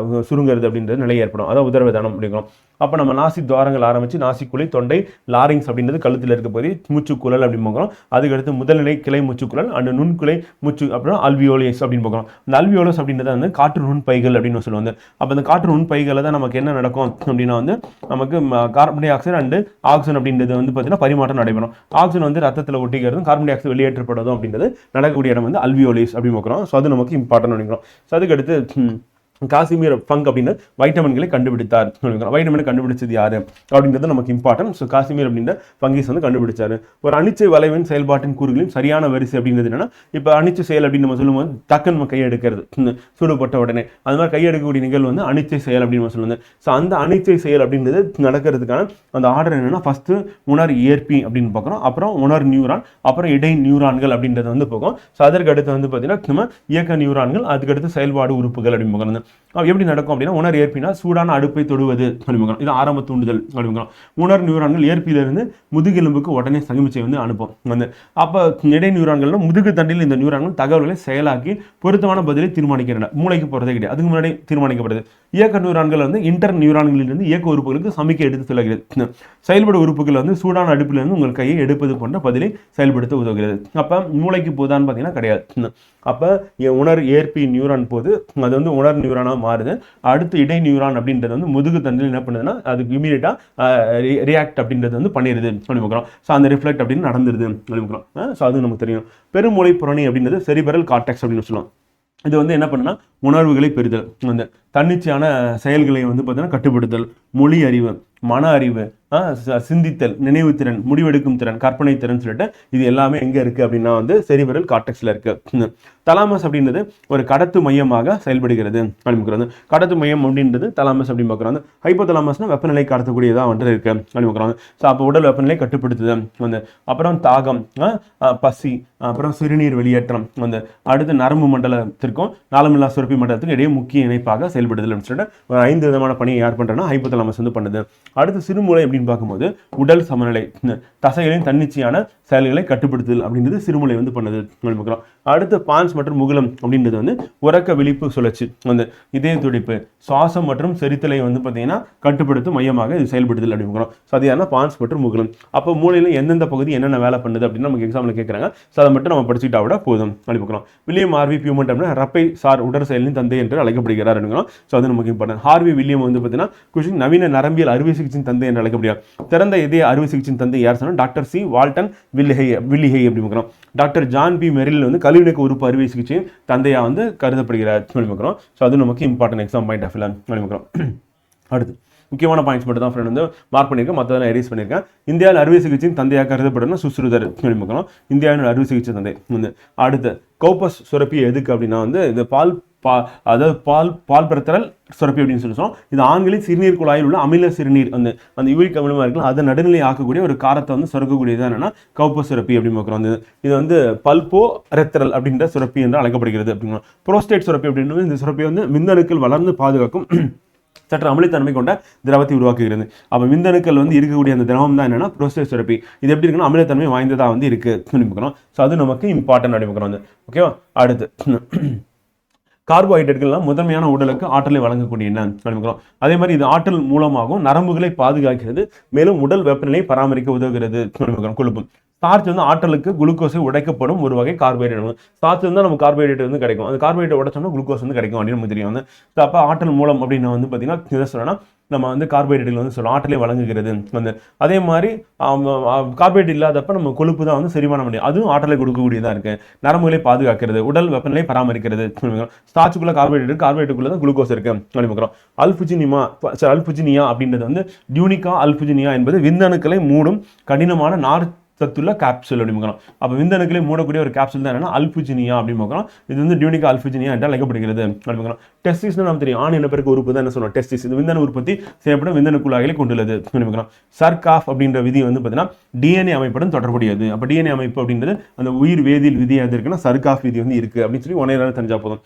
சுருங்கிறது அப்படின்றது நிலை ஏற்படும். அதான் உதரவிதானம் அப்படிங்கிறோம். அப்போ நம்ம நாசி துவாரங்கள் ஆரம்பிச்சு நாசிக்குழி, தொண்டை, லாரிங்ஸ் அப்படின்றது கழுத்தில் இருக்க போது மூச்சுக்குழல் அப்படின்னு பார்க்குறோம். அதுக்கடுத்து முதல்நிலை கிளை மூச்சுக்குழல், அந்த நுண்குலை மூச்சு, அப்புறம் அல்வியோலஸ் அப்படின்னு பார்க்குறோம். இந்த அல்வியோலஸ் அப்படின்றது வந்து காற்று நுண்பைகள் அப்படின்னு சொல்லுவாங்க. அப்போ அந்த காற்று நுண்பைகளில் தான் நமக்கு என்ன நடக்கும் அப்படின்னா வந்து நமக்கு carbon di oxide and oxygen அப்படின்றது வந்து பார்த்தீங்கன்னா பரிமாற்றம் நடைபெறும். ஆக்சிஜன் வந்து ரத்தத்தில் ஒட்டிக்கிறதும் கார்பன் டை ஆக்சைடு வெளியேற்றப்படுறதும் அப்படின்றது நடக்கக்கூடிய இடம் வந்து அல்வியோலஸ் அப்படின்னு பார்க்குறோம். ஸோ அது நமக்கு இம்பார்ட்டன் அப்படிங்கிறோம். ஸோ அதுக்கடுத்து காசிமீர் ஃபங்க் அப்படின்னு வைட்டமின்களை கண்டுபிடித்தார். வைட்டமினை கண்டுபிடிச்சது யாரு அப்படின்றது நமக்கு இம்பார்ட்டன்ட். ஸோ காசிமீர் அப்படின்ற ஃபங்கிஸ் வந்து கண்டுபிடிச்சாரு. ஒரு அனிச்சை வளைவின் செயல்பாட்டின் கூறுகளின் சரியான வரிசை அப்படின்றது என்னன்னா, இப்போ அனிச்சை செயல் அப்படின்னு நம்ம சொல்லும்போது டக்குன்னு நம்ம கையெடுக்கிறது சூடுபட்ட உடனே அது மாதிரி கையெடுக்கக்கூடிய நிகழ்வு வந்து அனிச்சை செயல் அப்படின்னு நம்ம சொல்லுவாங்க. ஸோ அந்த அனிச்சை செயல் அப்படின்றது நடக்கிறதுக்கான அந்த ஆர்டர் என்னன்னா, ஃபர்ஸ்ட் உணர் ஏற்பி அப்படின்னு பார்க்குறோம், அப்புறம் உணர் நியூரான், அப்புறம் இடை நியூரான்கள் அப்படின்றது வந்து போகும். ஸோ அதற்கு அடுத்து வந்து பார்த்தீங்கன்னா நம்ம இயக்க நியூரான்கள், அதுக்கடுத்து செயல்பாடு உறுப்புகள் அப்படின்னு பார்க்குறது. எப்படி நடக்கும் அப்படின்னா, உணர் ஏற்பினா சூடான அடுப்பை தொடுவது அப்படிங்கிறோம். இது ஆரம்ப தூண்டுதல் அப்படிங்கிறோம். உணர் நியூரான்கள் ஏற்பிலிருந்து முதுகெலும்புக்கு உடனே சமிச்சை வந்து அனுப்பும் வந்து. அப்போ இடை நியூரான்கள்னா முதுகு தண்டில் இந்த நியூரான்கள் தகவல்களை செயலாக்கி பொருத்தமான பதிலை தீர்மானிக்கின்றன. மூளைக்கு போகிறதே கிடையாது, அதுக்கு முன்னாடி தீர்மானிக்கப்படுது. இயக்க நியூரான்கள் வந்து இன்டர் நியூரான்களிலிருந்து இயக்க உறுப்புகளுக்கு சமிக்கை எடுத்து செல்கிறது. செயல்பட உறுப்புகள் வந்து சூடான அடுப்பிலிருந்து உங்கள் கையை எடுப்பது போன்ற பதிலை செயல்படுத்த உதவுகிறது. அப்போ மூளைக்கு போதான்னு பார்த்தீங்கன்னா கிடையாது. அப்போ உணர் ஏற்பி நியூரான் போது அது வந்து உணர் நியூரானாக மாறுது. அடுத்து இடை நியூரான் அப்படின்றது வந்து முதுகு தண்டில் என்ன பண்ணுதுன்னா அதுக்கு இமீடியட்டாக ரியாக்ட் அப்படின்றது வந்து பண்ணிடுது அப்படின்னு பார்க்குறோம். ஸோ அந்த ரிஃப்ளெக்ட் அப்படின்னு நடந்துருது அப்படின்னு பார்க்குறோம். ஸோ அது நமக்கு தெரியும். பெருமூளை புரணி அப்படின்றது செரிபரல் கார்டெக்ஸ் அப்படின்னு சொல்லுவோம். இது வந்து என்ன பண்ணுன்னா உணர்வுகளை பெறுதல், அந்த தன்னிச்சையான செயல்களை வந்து பார்த்தீங்கன்னா கட்டுப்படுத்தல், மொழி அறிவு, மன அறிவு, சிந்தித்தல், நினைவுத்திறன், முடிவெடுக்கும் திறன், கற்பனை திறன் சொல்லிட்டு இது எல்லாமே எங்கே இருக்குது அப்படின்னா வந்து செரிபரல் கார்டெக்ஸில் இருக்குது. தலாமஸ் அப்படின்றது ஒரு கடத்து மையமாக செயல்படுகிறது அப்படின்னு. கடத்து மையம் அப்படின்றது தலாமஸ் அப்படின்னு பார்க்குறாங்க. ஹைப்போதலாமஸ்னா வெப்பநிலை கடத்தக்கூடியதாக வந்து இருக்கு அப்படின்னு பார்க்குறாங்க. ஸோ அப்போ உடல் வெப்பநிலை கட்டுப்படுத்துது வந்து. அப்புறம் தாகம், பசி, அப்புறம் சிறுநீர் வெளியேற்றம் வந்து. அடுத்து நரம்பு மண்டலத்திற்கும் நாளமில்லா சுரப்பி மண்டலத்துக்கும் இடையே முக்கிய இணைப்பாக செயல்படுதல் அப்படின்னு சொல்லிட்டு ஒரு 5 விதமான பணியை யார் பண்ணுறேன்னா ஹைப்போதலாமஸ் வந்து பண்ணுது. அடுத்து சிறுமூளை அப்படின்னு பார்க்கும்போது உடல் சமநிலை, தசைகளின் தன்னிச்சையான செயல்களை கட்டுப்படுத்துதல் அப்படின்றது சிறுமூளை வந்து பண்ணுது பார்க்குறோம். அடுத்து பான்ஸ் மற்றும் முகுலம் அப்படின்றது வந்து உறக்க விழிப்பு சுழற்சி வந்து இதய துடிப்பு, சுவாசம் மற்றும் செரித்தலை வந்து பார்த்தீங்கன்னா கட்டுப்படுத்தும் மையமாக இது செயல்படுதல் அப்படின்னு பார்க்குறோம். ஸோ அது யாருன்னா பான்ஸ் மற்றும் முகுலம். அப்போ மூளையில் எந்தெந்த பகுதி என்னென்ன வேலை பண்ணுது அப்படின்னு நமக்கு எக்ஸாமில் கேட்குறாங்க. ஸோ அதை மட்டும் நம்ம படிச்சுக்கிட்டா விட போதும் அப்படின்னு பார்க்குறோம். வில்லியம் ஹார்வி பியூமன்ட் அப்படின்னா ரப்பை சார் உடற் செயலின் தந்தை என்று அழைக்கப்படுகிறார் அப்படிங்கிறோம். ஸோ அது நமக்கு இம்பார்ட்டன்ட். ஹார்வி வில்லியம் வந்து பார்த்தீங்கன்னா குஷிங் நவீன நரம்பியல் அறுவை சிகிச்சையின் தந்தை என்று அழைக்கப்படுகிறார். திறந்த இதய அறுவை சிகிச்சையின் தந்தை யார் சொன்னால் டாக்டர் சி வால்டன் வில்லிஹை அப்படி பார்க்குறோம். டாக்டர் ஜான் பி மெரில் வந்து கழிவுநீக்க உறுப்பு அறுவை சிகிச்சையின் தந்தையாக வந்து கருதப்படுகிறார் பார்க்குறோம். ஸோ அது நமக்கு இம்பார்ட்டன்ட் எக்ஸாம் பாயிண்ட் ஆஃப் பார்க்குறோம். அடுத்து முக்கியமான பாயிண்ட்ஸ் மட்டும் தான் ஃப்ரெண்ட் வந்து மார்க் பண்ணியிருக்கேன், மற்றதெல்லாம் எரேஸ் பண்ணியிருக்கேன். இந்தியாவில் அறுவை சிகிச்சையின் தந்தையாக கருதப்படுறதுனா சுஸ்ருதர் பார்க்குறோம். இந்தியாவின் அறுவை சிகிச்சை தந்தை வந்து. அடுத்து கௌபஸ் சுரப்பி எதுக்கு அப்படின்னா வந்து இது அதாவது பால் பிரத்தரல் சுரப்பி அப்படின்னு சொல்லுவோம். இது ஆண்களின் சிறுநீர் குழாயில் உள்ள அமில சிறுநீர் அந்த யூரிக் அமிலமாக இருக்கலாம் அதை நடுநிலை ஆக்கக்கூடிய ஒரு காரத்தை வந்து சுரக்கக்கூடியது என்னன்னா கௌபஸ் சுரப்பி அப்படின்னு பார்க்குறோம். இது வந்து பல்போ ரெத்தரல் அப்படின்ற சுரப்பி என்று அழைக்கப்படுகிறது அப்படிங்கிறோம். புரோஸ்டேட் சுரப்பி அப்படின்னு இந்த சுரப்பி வந்து விந்தணுக்கள் வளர்ந்து பாதுகாக்கும் சற்று அமிலத்தன்மை கொண்ட திரவத்தை உருவாக்குகிறது. அப்போ விந்தணுக்கள் வந்து இருக்கக்கூடிய அந்த திரவம் தான் என்னன்னா புரோஸ்டேட் சுரப்பி. இது எப்படி இருக்குன்னா அமிலத்தன்மை வாய்ந்ததாக வந்து இருக்கு பார்க்குறோம். ஸோ அது நமக்கு இம்பார்ட்டன்ட் அப்படிங்கிறோம். ஓகேவா? அடுத்து கார்போஹைட்ரேட்டுகள்லாம் முதன்மையான உடலுக்கு ஆற்றலை வழங்கக்கூடிய என்ன. அதே மாதிரி இது ஆற்றல் மூலமாகவும் நரம்புகளை பாதுகாக்கிறது, மேலும் உடல் வெப்பநிலையை பராமரிக்க உதவுகிறது. கொழுப்பு ஸ்டார்ச் வந்து ஆற்றலுக்கு குளுக்கோஸை உடைக்கப்படும் ஒரு வகை கார்போஹைட்ரேட். ஸ்டார்ச் வந்து நம்ம கார்போஹைட்ரேட் வந்து கிடைக்கும், அந்த கார்போஹைட்ரேட் உடைச்சோம்னா குளுக்கோஸ் வந்து கிடைக்கும் அப்படின்னு நமக்கு தெரியும். அப்போ ஆற்றல் மூலம் அப்படின்னு வந்து பார்த்தீங்கன்னா இதை சொல்லணும்னா நம்ம வந்து கார்போஹைட்ரேட்டுகள் வந்து சொல்லுவோம் ஆற்றலை வழங்குகிறது வந்து. அதே மாதிரி கார்போஹைட்ரேட் இல்லாதப்ப நம்ம கொழுப்பு தான் வந்து செரிமானம் பண்ணி அதுவும் ஆற்றலை கொடுக்கக்கூடியதாக இருக்கு. நரம்புகளை பாதுகாக்கிறது, உடல் வெப்பநிலை பராமரிக்கிறது. ஸ்டார்ச்சுக்குள்ள கார்போஹைட்ரேட்டுக்குள்ள தான் குளுக்கோஸ் இருக்கு அப்படிங்கிறோம். அல்புஜினியா அப்படின்றது வந்து டியூனிகா அல்புஜினியா என்பது விந்தணுக்களை மூடும் கடினமான நார் சத்துள்ள கேப்சூல் அப்படிங்கிறோம். அப்போ விந்தணுக்களை மூடக்கூடிய ஒரு கேப்சூல் தான் என்னன்னா அல்புஜினியா அப்படிங்கிறோம். இது வந்து டியூனிகா அல்புஜினியா என்று அழைக்கப்படுகிறது அப்படிங்கிறோம். டெஸ்டிஸ்னு நம்ம தெரியும், ஆண் இனப்பெருக்க உறுப்பு தான் என்ன சொல்றோம் டெஸ்டிஸ். இது விந்தணு உற்பத்தி செய்யப்படும் விந்தணு குழாய்களை கொண்டுள்ளது அப்படிங்கிறோம். சர்காஃப் அப்படின்ற விதி வந்து பார்த்தீங்கன்னா டிஎன்ஏ அமைப்புடன் தொடர்புடையது. அப்போ டிஎன்ஏ அமைப்பு அப்படின்றது அந்த உயிர் வேதியியல் விதி எது இருக்குன்னா சர்காஃப் விதி வந்து இருக்கு அப்படின்னு சொல்லி ஒன்னே நேரம் தெரிஞ்சா போதும்.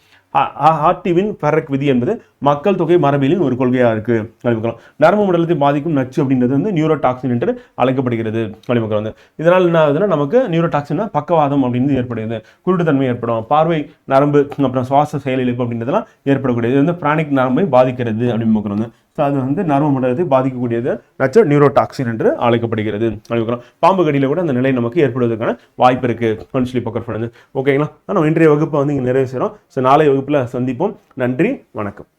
ஹார்டிவின் ஃபெரக் விதி என்பது மக்கள் தொகை மரபியலின் ஒரு கொள்கையாக இருக்கு அப்படிங்கிறோம். நரம்பு மண்டலத்தை பாதிக்கும் நச்சு அப்படின்றது வந்து நியூரோடாக்சின் என்று அழைக்கப்படுகிறது அப்படிங்கிறோம். வந்து இதனால் என்ன ஆகுதுன்னா நமக்கு நியூரோடாக்சின்னா பக்கவாதம் அப்படின்னு ஏற்படுகிறது, குருட்டுத்தன்மை ஏற்படும், பார்வை நரம்பு அப்புறம் சுவாச செயலிழப்பு அப்படின்றதெல்லாம் ஏற்படக்கூடியது. இது வந்து பிராணிக் நரம்பை பாதிக்கிறது அப்படின்னு பார்க்குறோம். ஸோ அது வந்து நரம்பு மண்டலத்தை பாதிக்கக்கூடியது நச்சு நியூரோடாக்சின் என்று அழைக்கப்படுகிறது அப்படிங்கிறோம். பாம்பு கடியில் கூட அந்த நிலை நமக்கு ஏற்படுவதற்கான வாய்ப்பு இருக்கு அப்படின்னு சொல்லி பார்க்குறோம். ஓகேங்களா, நம்ம இன்றைய வகுப்பை வந்து இங்கே நிறைவு செய்கிறோம். ஸோ நாளைய வகுப்பில் சந்திப்போம். நன்றி, வணக்கம்.